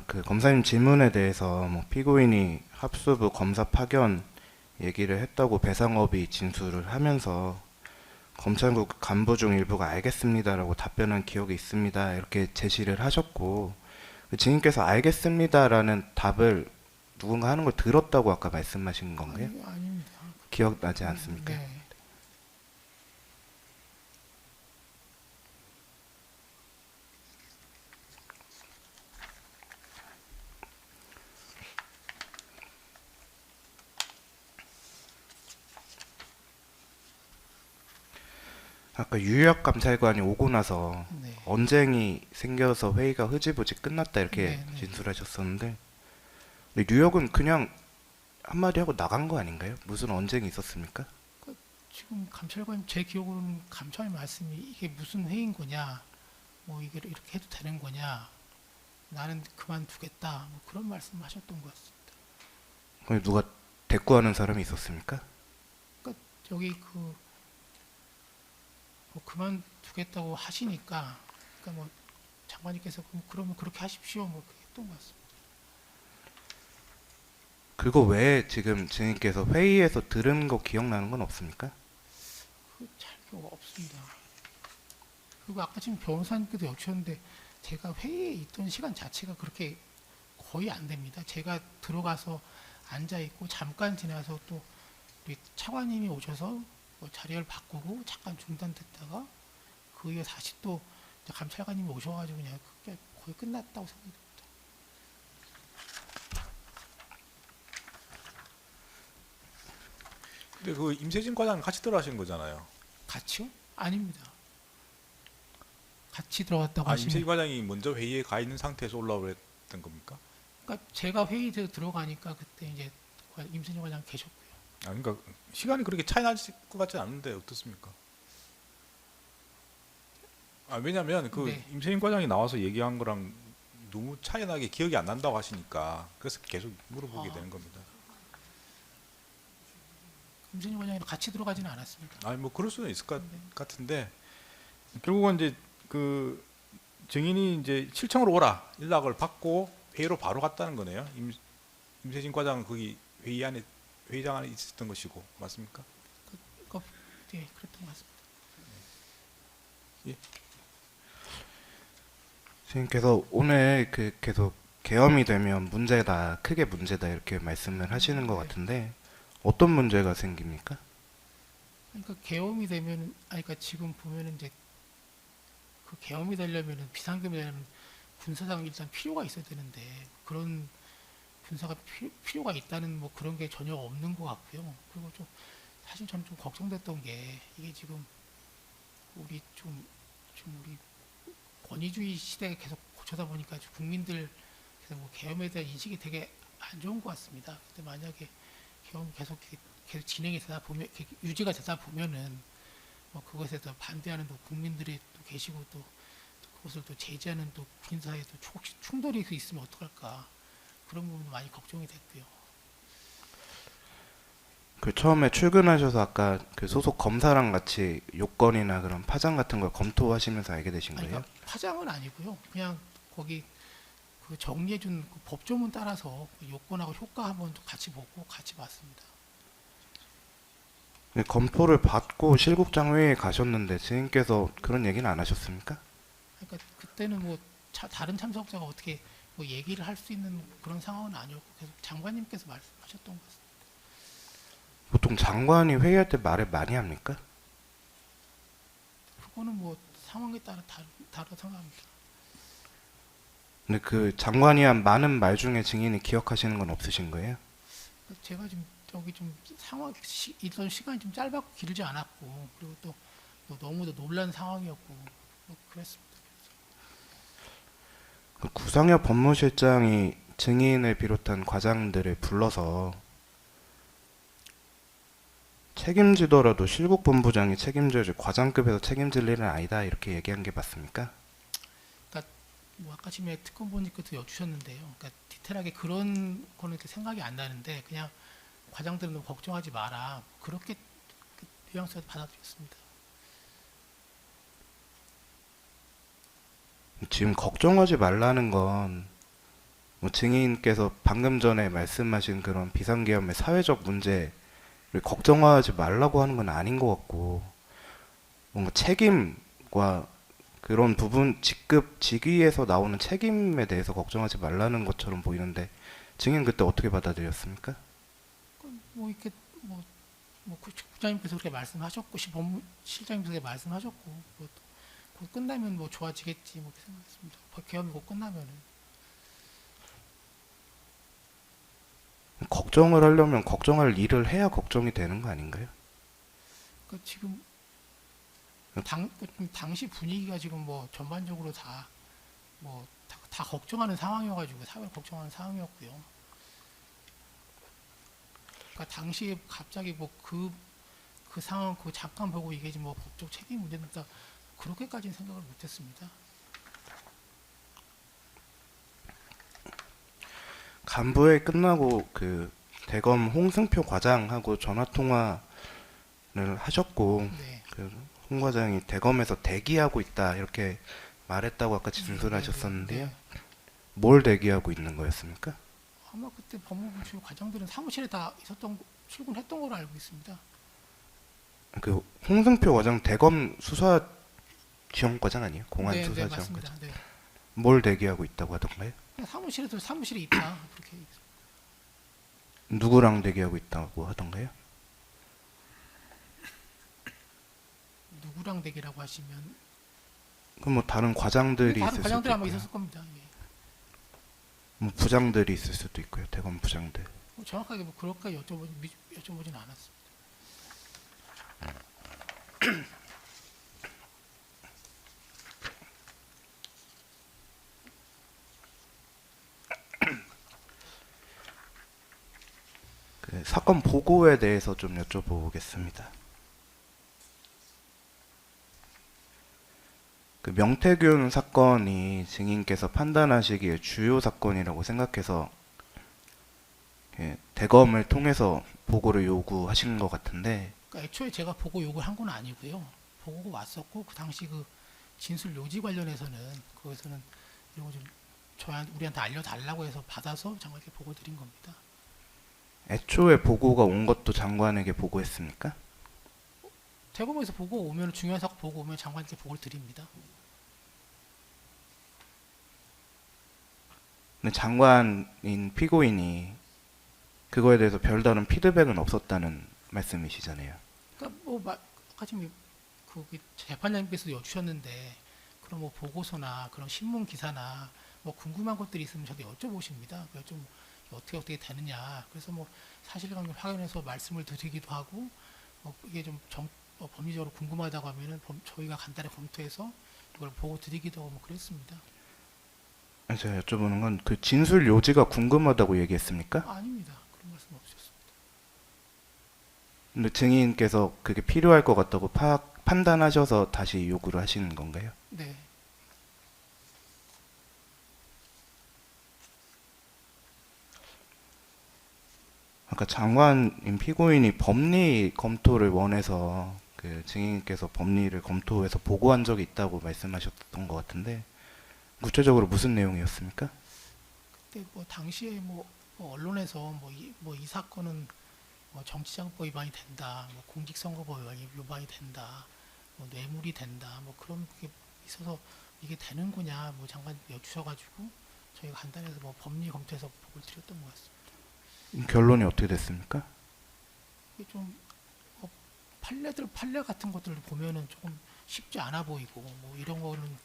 그 검사님 질문에 대해서 뭐 피고인이 합수부 검사 파견 얘기를 했다고 배상업이 진술을 하면서 검찰국 간부 중 일부가 알겠습니다라고 답변한 기억이 있습니다. 이렇게 제시를 하셨고 그 증인께서 알겠습니다라는 답을 누군가 하는 걸 들었다고 아까 말씀하신 건가요? 아닙니다. 기억나지 않습니까? 네. 아까 유역 감찰관이 오고 나서 네. 언쟁이 생겨서 회의가 흐지부지 끝났다 이렇게 네, 네. 진술하셨었는데 근데 뉴욕은 그냥 한마디 하고 나간 거 아닌가요? 무슨 언쟁이 있었습니까? 지금 감찰관님 제 기억으로는 감찰 말씀이 이게 무슨 회의인 거냐, 뭐 이게 이렇게 해도 되는 거냐, 나는 그만두겠다, 뭐 그런 말씀하셨던 것 같습니다. 거기 누가 대꾸하는 사람이 있었습니까? 그러니까 여기 뭐 그만두겠다고 하시니까, 그러니까 뭐 장관님께서 그러면 그렇게 하십시오, 뭐 그렇게 했던 것 같습니다. 그거 외에 지금 증인께서 회의에서 들은 거 기억나는 건 없습니까? 잘 기억 없습니다. 그리고 아까 지금 변호사님께도 여쭈셨는데 제가 회의에 있던 시간 자체가 그렇게 거의 안 됩니다. 제가 들어가서 앉아 있고 잠깐 지나서 또 우리 차관님이 오셔서 뭐 자리를 바꾸고 잠깐 중단됐다가 그 이후에 다시 또 감찰관님이 오셔가지고 그냥 그게 거의 끝났다고 생각합니다. 근데 그 임세진 과장 같이 들어가신 거잖아요. 같이요? 아닙니다. 같이 들어갔다고 아, 임세진 하시면, 과장이 먼저 회의에 가 있는 상태에서 올라오랬던 겁니까? 그러니까 제가 회의에 들어가니까 그때 이제 임선영 과장 계셨고요. 아, 그러니까 시간이 그렇게 차이 날 것 같지 않은데 어떻습니까? 아, 왜냐면 그 네. 임세진 과장이 나와서 얘기한 거랑 너무 차이 나게 기억이 안 난다고 하시니까 그래서 계속 물어보게 되는 겁니다. 임선영 과장이랑 같이 들어가지는 않았습니다. 아니 뭐 그럴 수는 있을 것 네. 같은데 결국은 이제 그 증인이 이제 실청으로 오라 연락을 받고 회의로 바로 갔다는 거네요. 임세진 과장은 거기 회의장 안에 있었던 것이고 맞습니까? 네, 그랬던 것 같습니다. 증인께서 오늘 그 계속 계엄이 되면 문제다, 크게 문제다 이렇게 말씀을 하시는 것 같은데 어떤 문제가 생깁니까? 그러니까 계엄이 되면, 그러니까 지금 보면은 이제 그 계엄이 되려면은 비상계엄이 되려면 군사상 일단 필요가 있어야 되는데 그런 군사가 필요가 있다는 뭐 그런 게 전혀 없는 것 같고요. 그리고 좀 사실 저는 좀 걱정됐던 게 이게 지금 우리 좀 우리 권위주의 시대에 계속 고쳐다 보니까 국민들 계속 뭐 계엄에 대한 인식이 되게 안 좋은 것 같습니다. 근데 만약에 계엄이 계속 진행이 되다 보면 유지가 되다 보면은 뭐 그것에 더 반대하는 또 국민들이 또 계시고 또 그것을 또 제지하는 또 국민 사이에 또 혹시 충돌이 있으면 어떡할까 그런 부분도 많이 걱정이 됐고요. 그 처음에 출근하셔서 아까 그 소속 검사랑 같이 요건이나 그런 파장 같은 걸 검토하시면서 알게 되신 아니, 거예요? 그러니까 파장은 아니고요. 그냥 거기 그 정리해준 그 법조문 따라서 그 요건하고 효과 한번 같이 보고 같이 봤습니다. 네, 검토를 받고 실국장 회의에 가셨는데 증인께서 그런 얘기는 안 하셨습니까? 그러니까 그때는 뭐 다른 참석자가 어떻게 뭐 얘기를 할 수 있는 그런 상황은 아니었고 계속 장관님께서 말씀하셨던 것 같습니다. 보통 장관이 회의할 때 말을 많이 합니까? 그거는 뭐 상황에 따라 다르 생각합니다. 근데 그 장관이 한 많은 말 중에 증인이 기억하시는 건 없으신 거예요? 제가 지금 저기 좀 있던 시간이 좀 짧았고 길지 않았고 그리고 또 너무도 놀란 상황이었고 뭐 그랬습니다. 그 구상엽 법무실장이 증인을 비롯한 과장들을 불러서 책임지더라도 실국본부장이 책임져야지 과장급에서 책임질 일은 아니다 이렇게 얘기한 게 맞습니까? 뭐 아까 지금 특검본님께서 여주셨는데요. 그러니까 디테일하게 그런 거는 이렇게 생각이 안 나는데 그냥 과장들은 너무 걱정하지 마라. 그렇게 그 뉘앙스에서 받아들였습니다. 지금 걱정하지 말라는 건 뭐 증인께서 방금 전에 말씀하신 그런 비상계엄의 사회적 문제를 걱정하지 말라고 하는 건 아닌 것 같고 뭔가 책임과 그런 부분 직위에서 나오는 책임에 대해서 걱정하지 말라는 것처럼 보이는데 증인 그때 어떻게 받아들였습니까? 뭐 이렇게 국장님께서 그렇게 말씀하셨고 법무실장님께서 그렇게 말씀하셨고 곧 끝나면 뭐 좋아지겠지 뭐 그렇게 생각했습니다. 계엄이 곧 끝나면은. 걱정을 하려면 걱정할 일을 해야 걱정이 되는 거 아닌가요? 그러니까 지금 당시 분위기가 지금 뭐 전반적으로 다 걱정하는 상황이어가지고 사회를 걱정하는 상황이었고요. 그러니까 당시에 갑자기 뭐 그 상황 잠깐 보고 이게 지금 뭐 법적 책임 문제다 그렇게까지는 생각을 못했습니다. 간부회 끝나고 그 대검 홍승표 과장하고 전화 통화를 하셨고 네. 그 홍 과장이 대검에서 대기하고 있다 이렇게 말했다고 아까 진술하셨었는데요. 네. 뭘 대기하고 있는 거였습니까? 아마 그때 법무부 주요 과장들은 사무실에 다 출근했던 걸로 알고 있습니다. 그 홍승표 과장 대검 수사 지원과장 아니에요? 공안 네, 수사 네, 지원과장. 맞습니다. 네. 뭘 대기하고 있다고 하던가요? 그냥 사무실에 있다 그렇게 얘기했습니다. 누구랑 대기하고 있다고 하던가요? 누구랑 대기라고 하시면 그럼 뭐 다른 과장들이 다른 있을 수도 과장들 아마 있고요. 있었을 겁니다. 예. 뭐 부장들이 있을 수도 있고요. 대검 부장들. 뭐 정확하게 뭐 그렇게 여쭤보진 않았습니다. 그 사건 보고에 대해서 좀 여쭤보겠습니다. 그 명태균 사건이 증인께서 판단하시기에 주요 사건이라고 생각해서 대검을 통해서 보고를 요구하신 것 같은데 그러니까 애초에 제가 보고 요구를 한 건 아니고요. 보고가 왔었고 그 당시 그 진술 요지 관련해서는 그것은 이런 거 좀 우리한테 알려달라고 해서 받아서 장관께 보고 드린 겁니다. 애초에 보고가 온 것도 장관에게 보고했습니까? 대검에서 보고 오면 중요한 사건 보고 오면 장관께 보고를 드립니다. 근데 장관인 피고인이 그거에 대해서 별다른 피드백은 없었다는 말씀이시잖아요. 그러니까 아까 지금 재판장님께서 여주셨는데 그런 뭐 보고서나 그런 신문 기사나 뭐 궁금한 것들이 있으면 저도 여쭤보십니다. 좀 어떻게 되느냐. 그래서 뭐 사실관계 확인해서 말씀을 드리기도 하고 이게 좀 법리적으로 궁금하다고 하면은 저희가 간단히 검토해서 이걸 보고 드리기도 하고 뭐 그랬습니다. 제가 여쭤보는 건 그 진술 요지가 궁금하다고 얘기했습니까? 아닙니다. 그런 말씀 없으셨습니다. 근데 증인께서 그게 필요할 것 같다고 판단하셔서 다시 요구를 하시는 건가요? 네. 아까 장관인 피고인이 법리 검토를 원해서 그 증인께서 법리를 검토해서 보고한 적이 있다고 말씀하셨던 것 같은데 구체적으로 무슨 내용이었습니까? 그때 뭐 당시에 언론에서 이 사건은 정치자금법 위반이 된다, 뭐 공직선거법 위반이 된다, 뭐 뇌물이 된다, 뭐 그런 게 있어서 이게 되는 거냐 뭐 장관 여쭈셔가지고 저희가 간단해서 뭐 법리 검토해서 보고를 드렸던 것 같습니다. 결론이 어떻게 됐습니까? 이게 좀 판례 같은 것들을 보면은 조금 쉽지 않아 보이고 뭐 이런 거는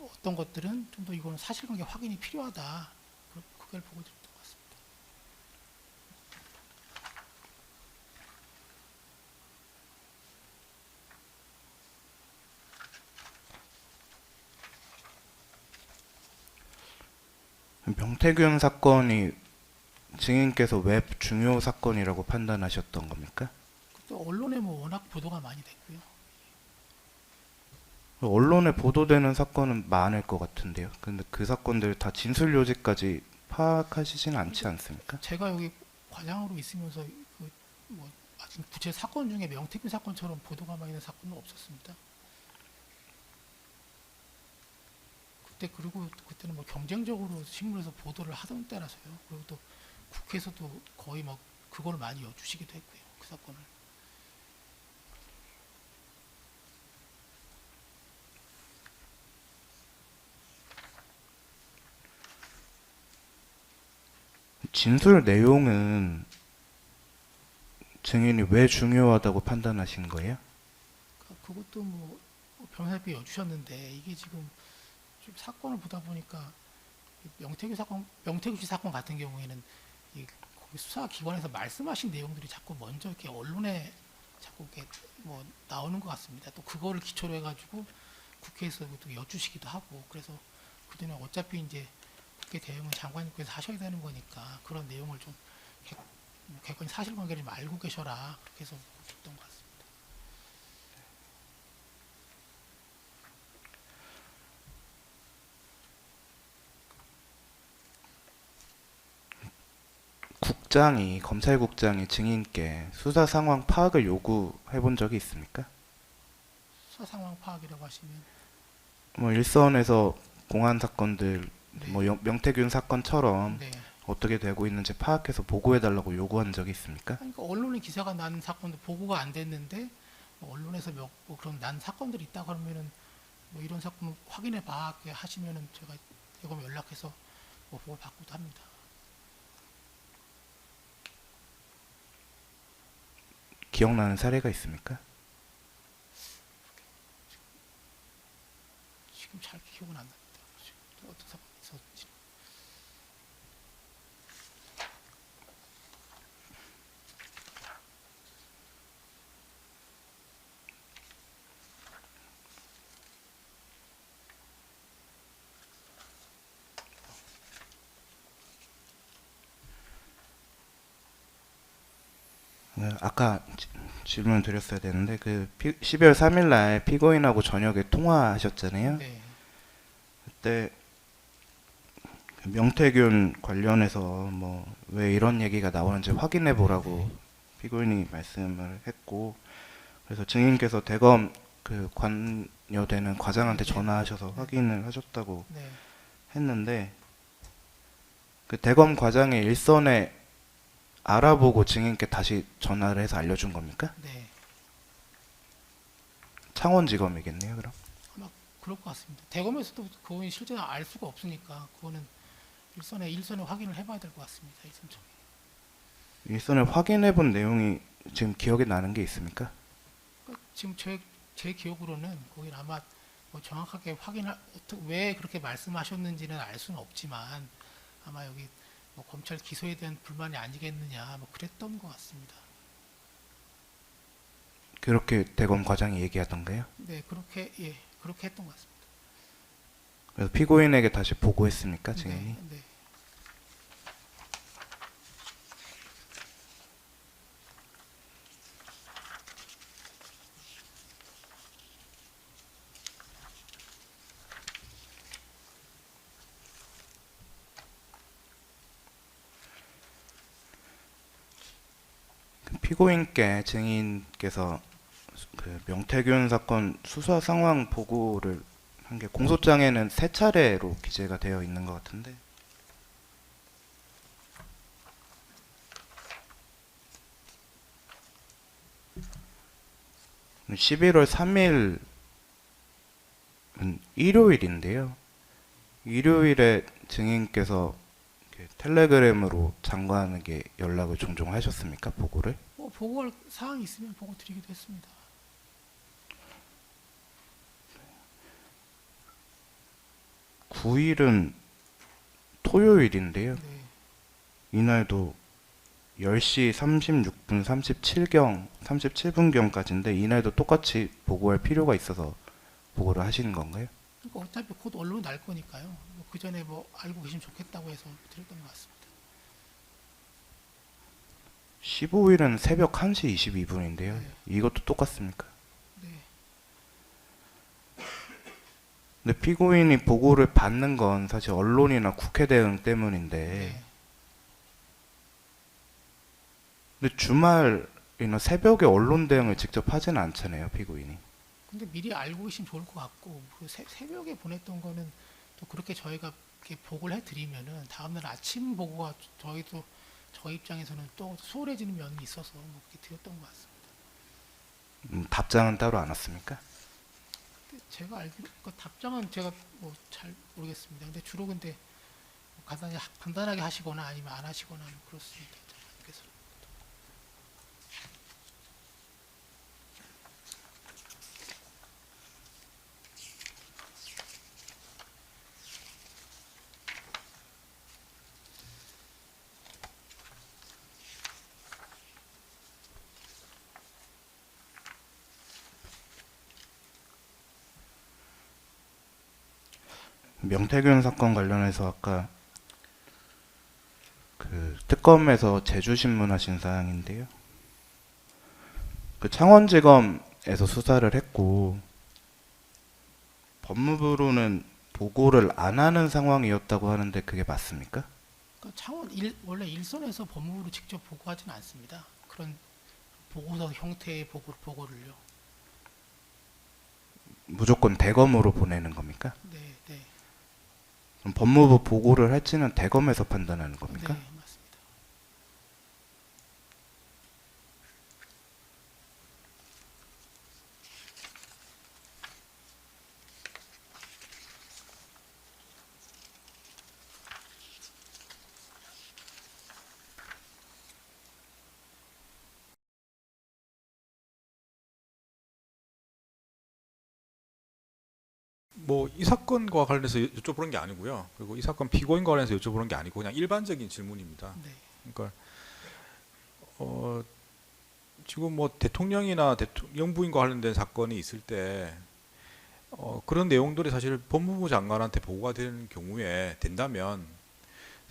어떤 것들은 좀 더 이거는 사실관계 확인이 필요하다. 그걸 보고 드렸던 것 같습니다. 명태균 사건이 증인께서 왜 중요 사건이라고 판단하셨던 겁니까? 또 언론에 뭐 워낙 보도가 많이 됐고요. 언론에 보도되는 사건은 많을 것 같은데요. 근데 그 사건들 다 진술 요지까지 파악하시진 않지 않습니까? 제가 여기 과장으로 있으면서 그뭐 아직 구체 사건 중에 명태균 사건처럼 보도가 많이 된 사건은 없었습니다. 그리고 그때는 뭐 경쟁적으로 신문에서 보도를 하던 때라서요. 그리고 또 국회에서도 거의 막 그걸 많이 여쭈시기도 했고요. 그 사건을. 진술 내용은 증인이 왜 중요하다고 판단하신 거예요? 그것도 뭐 변호사님께 여주셨는데 이게 지금 좀 사건을 보다 보니까 명태균 씨 사건 같은 경우에는 거기 수사기관에서 말씀하신 내용들이 자꾸 먼저 이렇게 언론에 자꾸 이렇게 뭐 나오는 것 같습니다. 또 그거를 기초로 해가지고 국회에서 또 여쭈시기도 하고 그래서 그전에 어차피 이제 국회 대응은 장관님께서 하셔야 되는 거니까 그런 내용을 좀 객관적인 사실관계를 좀 알고 계셔라 그렇게 해서 줬던 것 같습니다. 검찰국장이 증인께 수사 상황 파악을 요구해 본 적이 있습니까? 수사 상황 파악이라고 하시면 뭐 일선에서 공안 사건들, 네. 뭐 명태균 사건처럼 네. 어떻게 되고 있는지 파악해서 보고해 달라고 요구한 적이 있습니까? 그러니까 언론에 기사가 난 사건도 보고가 안 됐는데 뭐 언론에서 뭐 그런 난 사건들이 있다 그러면은 뭐 이런 사건 확인해 봐 이렇게 하시면은 제가 대검 연락해서 뭐 보고 받고도 합니다. 기억나는 사례가 있습니까? 지금 잘 기억은 안 납니다. 또 어떤 사건이 있었는지. 아까 질문 드렸어야 되는데 12월 3일 날 피고인하고 저녁에 통화하셨잖아요. 네. 그때 그 명태균 관련해서 뭐 왜 이런 얘기가 나오는지 확인해 보라고 피고인이 말씀을 했고 그래서 증인께서 대검 그 관여되는 과장한테 전화하셔서 확인을 하셨다고 네. 했는데 그 대검 과장의 일선에 알아보고 증인께 다시 전화를 해서 알려준 겁니까? 네. 창원지검이겠네요, 그럼. 아마 그럴 것 같습니다. 대검에서도 그건 실제로 알 수가 없으니까 그거는 일선에 확인을 해봐야 될 것 같습니다. 일선청. 일선을 확인해 본 내용이 지금 기억에 나는 게 있습니까? 그러니까 지금 제 기억으로는 거긴 아마 뭐 정확하게 왜 그렇게 말씀하셨는지는 알 수는 없지만 아마 여기 뭐 검찰 기소에 대한 불만이 아니겠느냐 뭐 그랬던 것 같습니다. 그렇게 대검 과장이 얘기하던가요? 네, 그렇게 했던 것 같습니다. 그래서 피고인에게 다시 보고했습니까, 증인이? 네, 네. 피고인께 증인께서 그 명태균 사건 수사 상황 보고를 한 게 공소장에는 3차례로 기재가 되어 있는 것 같은데 11월 3일은 일요일인데요. 일요일에 증인께서 이렇게 텔레그램으로 장관에게 연락을 종종 하셨습니까? 보고를? 뭐 보고할 사항이 있으면 보고 드리기도 했습니다. 9일은 토요일인데요. 네. 이날도 10시 36분 37분경까지인데 이날도 똑같이 보고할 필요가 있어서 보고를 하시는 건가요? 그러니까 어차피 곧 언론이 날 거니까요. 뭐그 전에 뭐 알고 계시면 좋겠다고 해서 드렸던 것 같습니다. 15일은 새벽 1시 22분인데요. 네. 이것도 똑같습니까? 네. 근데 피고인이 보고를 받는 건 사실 언론이나 국회 대응 때문인데 네. 근데 주말이나 새벽에 언론 대응을 직접 하지는 않잖아요, 피고인이. 근데 미리 알고 계시면 좋을 것 같고 그 새벽에 보냈던 거는 또 그렇게 저희가 이렇게 보고를 해드리면은 다음날 아침 보고가 저희도 저희 입장에서는 또 수월해지는 면이 있어서 뭐 그렇게 드렸던 것 같습니다. 답장은 따로 안 왔습니까? 근데 제가 알기로 그 답장은 제가 뭐 잘 모르겠습니다. 근데 주로 근데 뭐 간단하게 하시거나 아니면 안 하시거나 뭐 그렇습니다. 그래서 명태균 사건 관련해서 아까 그 특검에서 제주신문 하신 사항인데요. 그 창원지검에서 수사를 했고 법무부로는 보고를 안 하는 상황이었다고 하는데 그게 맞습니까? 원래 일선에서 법무부로 직접 보고하지는 않습니다. 그런 보고서 형태의 보고를요. 무조건 대검으로 보내는 겁니까? 네, 네, 그럼 법무부 보고를 할지는 대검에서 판단하는 겁니까? 네, 맞습니다. 뭐 이 사건과 관련해서 여쭤보는 게 아니고요. 그리고 이 사건 피고인과 관련해서 여쭤보는 게 아니고 그냥 일반적인 질문입니다. 네, 그러니까 지금 뭐 대통령이나 대통령 부인과 관련된 사건이 있을 때 그런 내용들이 사실 법무부 장관한테 보고가 되는 경우에 된다면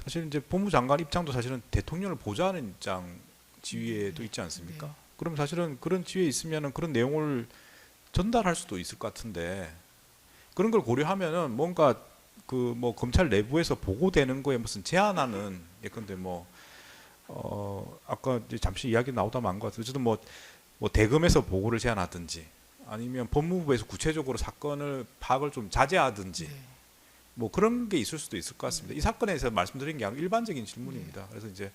사실 이제 법무부 장관 입장도 사실은 대통령을 보좌하는 입장 지위에도 있지 않습니까? 네. 그럼 사실은 그런 지위에 있으면은 그런 내용을 전달할 수도 있을 것 같은데 그런 걸 고려하면은 뭔가 그 뭐 검찰 내부에서 보고되는 거에 무슨 제한하는 예컨대 뭐 아까 이제 잠시 이야기 나오다 만 것 같아요. 어쨌든 뭐 대검에서 보고를 제한하든지 아니면 법무부에서 구체적으로 사건을 파악을 좀 자제하든지 네. 뭐 그런 게 있을 수도 있을 것 같습니다. 이 사건에서 말씀드린 게 아니고 일반적인 질문입니다. 그래서 이제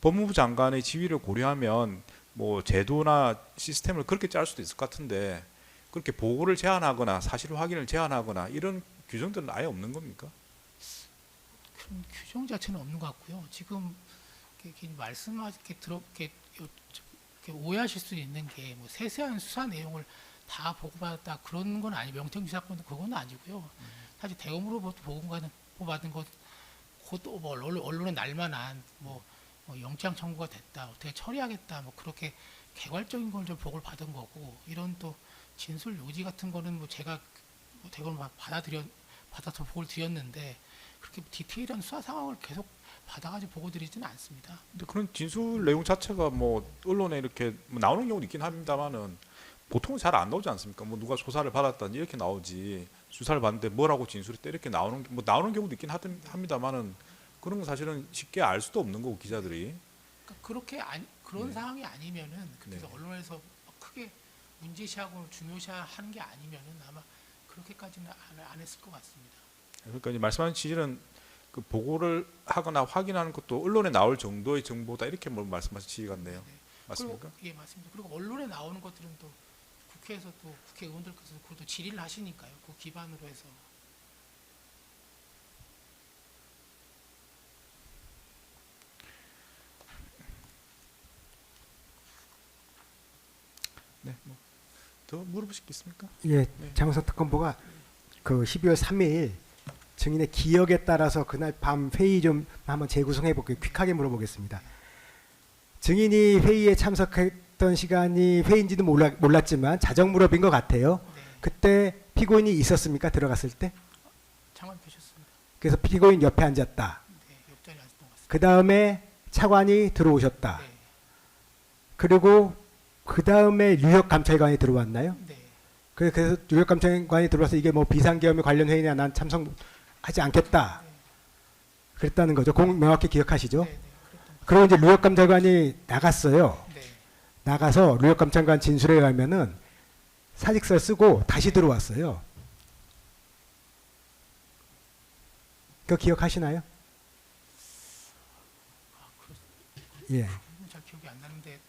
법무부 장관의 지위를 고려하면 뭐 제도나 시스템을 그렇게 짤 수도 있을 것 같은데 그렇게 보고를 제한하거나 사실 확인을 제한하거나 이런 규정들은 아예 없는 겁니까? 그런 규정 자체는 없는 것 같고요. 지금 이렇게 이렇게 오해하실 수 있는 게 뭐 세세한 수사 내용을 다 보고받았다 그런 건 아니 명태균 사건도 그건 아니고요. 사실 대검으로부터 보고받은 것 그것도 뭐 언론에 날만한 뭐 영장 청구가 됐다 어떻게 처리하겠다 뭐 그렇게 개괄적인 걸 좀 보고를 받은 거고 이런 또 진술 요지 같은 거는 뭐 제가 뭐 대검을 받아서 보고를 드렸는데 그렇게 디테일한 수사 상황을 계속 받아가지고 보고 드리지는 않습니다. 근데 그런 진술 내용 자체가 뭐 언론에 이렇게 뭐 나오는 경우도 있긴 합니다만은 보통은 잘 안 나오지 않습니까? 뭐 누가 조사를 받았다니 이렇게 나오지 수사를 받는데 뭐라고 진술했다 이렇게 나오는 경우도 있긴 합니다만은 그런 건 사실은 쉽게 알 수도 없는 거고 기자들이 그러니까 그런 네. 상황이 아니면은 그래서 네. 언론에서 크게 문제시하고 중요시하는 게 아니면은 아마 그렇게까지는 안 했을 것 같습니다. 그러니까 이제 말씀하신 취지는 그 보고를 하거나 확인하는 것도 언론에 나올 정도의 정보다 이렇게 뭐 말씀하신 취지 같네요. 네. 맞습니까? 그리고, 예, 맞습니다. 그리고 언론에 나오는 것들은 또 국회에서 또 국회의원들께서 그것도 질의를 하시니까요. 그 기반으로 해서. 네, 뭐 더 물어보실 게 있습니까? 예, 네. 장우석 특검보가 그 12월 3일 증인의 기억에 따라서 그날 밤 회의 좀 한번 재구성해 볼게요. 퀵하게 물어보겠습니다. 증인이 회의에 참석했던 시간이 회의인지도 몰랐지만 자정 무렵인 것 같아요. 네. 그때 피고인이 있었습니까? 들어갔을 때? 장관 뵈셨습니다. 그래서 피고인 옆에 앉았다. 네, 옆자리에 앉았던 것 같습니다. 그 다음에 차관이 들어오셨다. 네, 그리고 그 다음에 뉴욕 감찰관이 들어왔나요? 네, 그래서 뉴욕 감찰관이 들어와서 이게 뭐 비상계엄에 관련 회의냐 난 참석하지 않겠다. 네, 그랬다는 거죠. 명확히 기억하시죠? 네, 네, 그랬던 것 그리고 이제 뉴욕 감찰관이 나갔어요. 같습니다. 네, 나가서 뉴욕 감찰관 진술에 의하면은 사직서 쓰고 다시 들어왔어요. 그거 기억하시나요? 아, 예. 그건 잘 기억이 안 나는데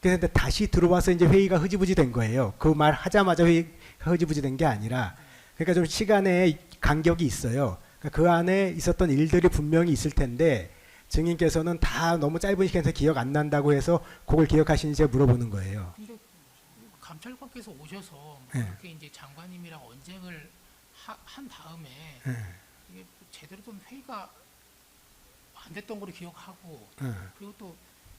그런데 다시 들어와서 이제 회의가 흐지부지 된 거예요. 그 말 하자마자 회의가 흐지부지 된 게 아니라, 그러니까 좀 시간에 간격이 있어요. 그러니까 그 안에 있었던 일들이 분명히 있을 텐데 증인께서는 다 너무 짧은 시간에서 기억 안 난다고 해서 그걸 기억하시는지 제가 물어보는 거예요. 근데 감찰관께서 오셔서 네. 그렇게 이제 장관님이랑 언쟁을 한 다음에 예, 이게 제대로 된 회의가 안 됐던 걸로 기억하고 예. 그리고 또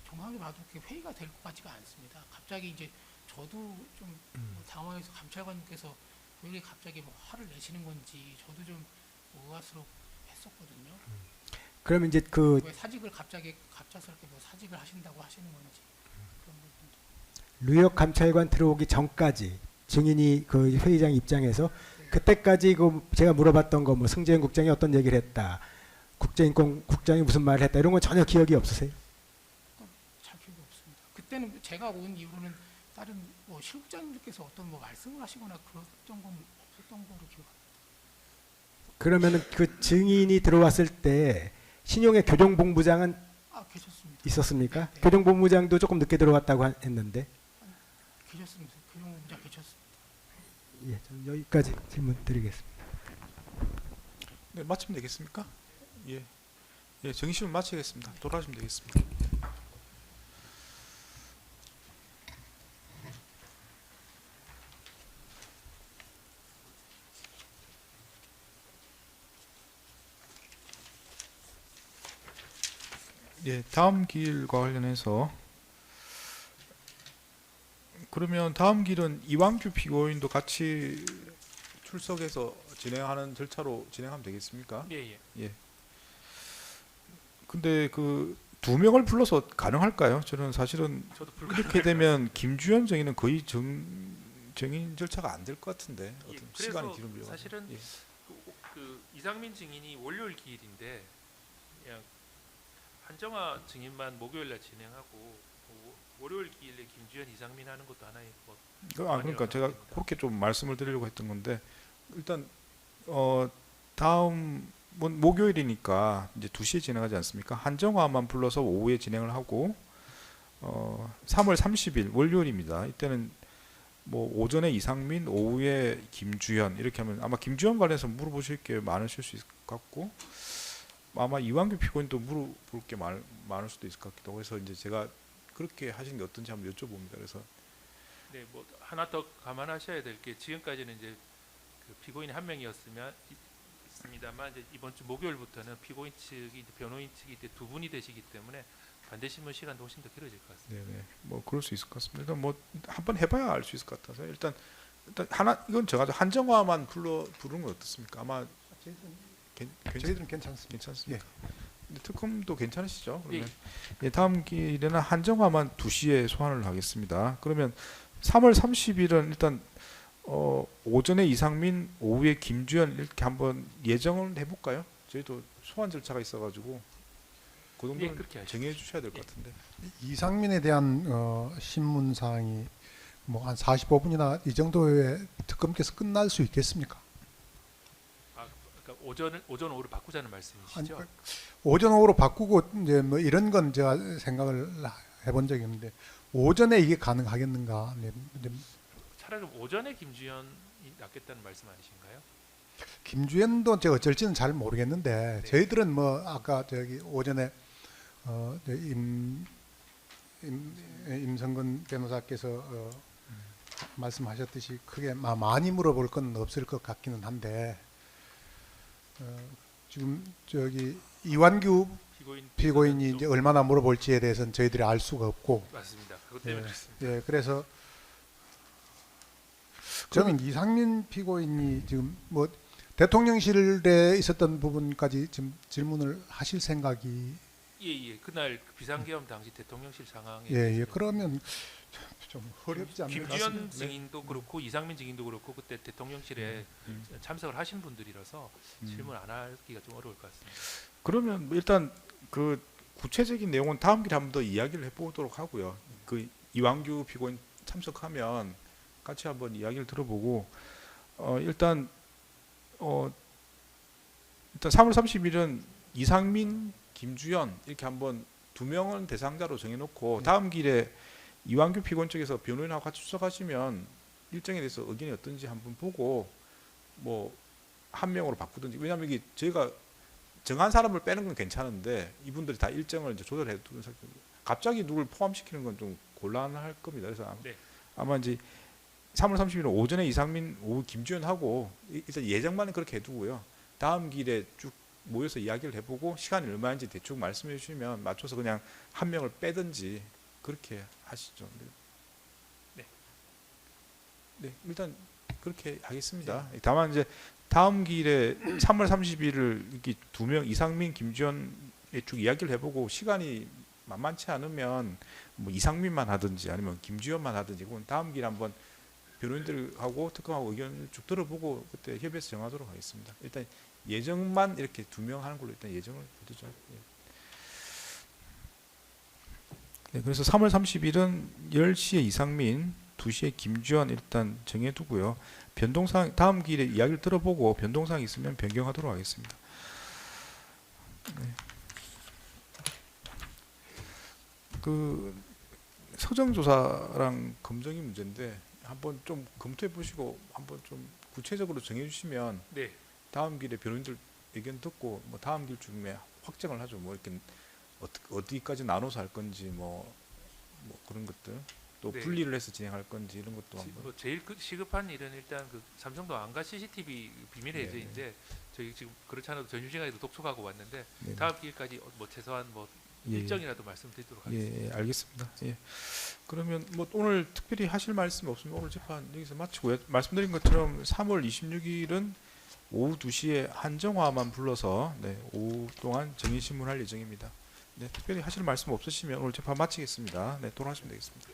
정확하게 봐도 그렇게 회의가 될 것 같지가 않습니다. 갑자기 이제 저도 좀 당황해서 감찰관님께서 왜 이렇게 갑자기 뭐 화를 내시는 건지 저도 좀 의아스럽했었거든요. 그러면 이제 그 왜 사직을 갑작스럽게 뭐 사직을 하신다고 하시는 건지 그런 부분도. 뉴욕 감찰관 들어오기 전까지 증인이 그 회의장 입장에서 그때까지 그 제가 물어봤던 거 뭐 승재현 국장이 어떤 얘기를 했다, 국제인권 국장이 무슨 말을 했다 이런 건 전혀 기억이 없으세요? 잘 기억이 없습니다. 그때는 제가 온 이후로는 다른 뭐 실국장님들께서 어떤 뭐 말씀을 하시거나 그랬던 건 없었던 거로 기억합니다. 그러면은 그 증인이 들어왔을 때 신용의 교정본부장은 아, 계셨습니다. 있었습니까? 네, 네. 교정본부장도 조금 늦게 들어왔다고 했는데. 계셨습니다. 교정본부장 계셨습니다. 예, 저는 여기까지 질문 드리겠습니다. 네, 마치면 되겠습니까? 예, 예, 정의실은 마치겠습니다. 돌아가시면 되겠습니다. 예, 다음 길과 관련해서 그러면 다음 길은 이완규 피고인도 같이 출석해서 진행하는 절차로 진행하면 되겠습니까? 예, 예. 근데 그 두 명을 불러서 가능할까요? 저는 사실은 저도 이렇게 되면 김주현 정의는 거의 정인 절차가 안 될 것 같은데 예, 어떤 그래서 시간이 길어요. 사실은 예. 그 이상민 증인이 월요일 기일인데 그냥 한정화 증인만 목요일날 진행하고 월요일 기일에 김주현, 이상민 하는 것도 하나의 뭐 그러니까 제가 생각합니다. 그렇게 좀 말씀을 드리려고 했던 건데 일단 다음 목요일이니까 이제 2시에 진행하지 않습니까? 한정화만 불러서 오후에 진행을 하고 3월 30일 월요일입니다. 이때는 뭐 오전에 이상민, 오후에 김주현 이렇게 하면 아마 김주현 관련해서 물어보실 게 많으실 수 있을 것 같고 아마 이완규 피고인도 물어볼 게 많을 수도 있을 것 같기도 하고 해서 이제 제가 그렇게 하시는 게 어떤지 한번 여쭤봅니다. 그래서 네, 뭐 하나 더 감안하셔야 될 게 지금까지는 이제 그 피고인이 한 명이었으면 있습니다만 이제 이번 주 목요일부터는 피고인 측이 이제 변호인 측이 이제 두 분이 되시기 때문에 반대 신문 시간도 훨씬 더 길어질 것 같습니다. 네네 뭐 그럴 수 있을 것 같습니다. 일단 뭐 한번 해봐야 알 수 있을 것 같아서 일단 하나 이건 제가 한정화만 부르는 건 어떻습니까? 아마 저희들은 괜찮습니다. 괜찮습니까? 근데 특검도 괜찮으시죠? 예. 그러면 예, 다음 길에는 한정화만 2시에 소환을 하겠습니다. 그러면 3월 30일은 일단 오전에 이상민, 오후에 김주현 이렇게 한번 예정을 해볼까요? 저희도 소환 절차가 있어가지고 그 예, 정도는 그렇게 하시죠. 정해 주셔야 될 것 같은데. 이상민에 대한 신문 사항이 뭐 한 45분이나 이 정도에 특검께서 끝날 수 있겠습니까? 아, 그러니까 오전 오후를 바꾸자는 말씀이시죠? 아니, 오전 오후로 바꾸고 이제 뭐 이런 건 제가 생각을 해본 적이 있는데 오전에 이게 가능하겠는가? 네, 네. 차라리 오전에 김주현이 낫겠다는 말씀 아니신가요? 김주현도 제가 어쩔지는 잘 모르겠는데 네. 저희들은 뭐 아까 저기 오전에 임성근 변호사께서 말씀하셨듯이 크게 많이 물어볼 건 없을 것 같기는 한데 지금 저기 이완규 피고인이 이제 얼마나 물어볼지에 대해서는 저희들이 알 수가 없고 맞습니다. 그것 때문에 그렇습니다. 예, 그래서 저는 이상민 피고인이 지금 뭐 대통령실에 있었던 부분까지 지금 질문을 하실 생각이 예. 그날 그 비상계엄 당시 대통령실 상황에 예, 대해서 그러면 좀 어렵지 않을까 김주현 싶습니다. 증인도 그렇고 이상민 증인도 그렇고 그때 대통령실에 참석을 하신 분들이라서 질문 안 하기가 좀 어려울 것 같습니다. 그러면 뭐 일단 그 구체적인 내용은 다음 길에 한번 더 이야기를 해보도록 하고요. 그 이완규 피고인 참석하면 같이 한번 이야기를 들어보고 일단 3월 30일은 이상민, 김주현 이렇게 한번 두 명은 대상자로 정해놓고 다음 길에 이완규 피고인 쪽에서 변호인하고 같이 출석하시면 일정에 대해서 의견이 어떤지 한번 보고 뭐 한 명으로 바꾸든지, 왜냐하면 이게 저희가 정한 사람을 빼는 건 괜찮은데 이분들이 다 일정을 이제 조절해 두는 상태, 갑자기 누굴 포함시키는 건 좀 곤란할 겁니다. 그래서 아마 이제 3월 30일 오전에 이상민, 오후 김주현하고 일단 예정만 그렇게 해두고요. 다음 길에 쭉 모여서 이야기를 해보고 시간이 얼마인지 대충 말씀해 주시면 맞춰서 그냥 한 명을 빼든지 그렇게 하시죠. 네, 일단 그렇게 하겠습니다. 다만 이제 다음 길에 3월 30일을 이렇게 두 명 이상민, 김주현에 쭉 이야기를 해보고 시간이 만만치 않으면 뭐 이상민만 하든지 아니면 김주현만 하든지 그건 다음 길에 한번 변호인들하고 특검하고 의견을 쭉 들어보고 그때 협의해서 정하도록 하겠습니다. 일단 예정만 이렇게 두 명 하는 걸로 일단 예정을 해두죠. 네, 그래서 3월 30일은 10시에 이상민, 2시에 김주현 일단 정해두고요. 변동사항 다음 길에 이야기를 들어보고 변동사항이 있으면 변경하도록 하겠습니다. 네. 그 서정조사랑 검증이 문제인데 한번 좀 검토해 보시고 한번 좀 구체적으로 정해 주시면 네. 다음 길에 변호인들 의견 듣고 뭐 다음 길 중에 확정을 하죠. 뭐 이렇게 어디까지 나눠서 할 건지 뭐 그런 것들 또 네. 분리를 해서 진행할 건지 이런 것도 한번. 뭐 제일 시급한 일은 일단 그 삼성도 안가 CCTV 비밀 해제인데 저희 지금 그렇지 않아도 전유진에도 독촉하고 왔는데 네네. 다음 기일까지 뭐 최소한 뭐 일정이라도 말씀드리도록 하겠습니다. 예, 알겠습니다. 예. 그러면 뭐 오늘 특별히 하실 말씀 없으면 오늘 재판 여기서 마치고요. 말씀드린 것처럼 3월 26일은 오후 2시에 한정화만 불러서 오후 동안 정인신문할 예정입니다. 네, 특별히 하실 말씀 없으시면 오늘 재판 마치겠습니다. 네, 돌아가시면 되겠습니다.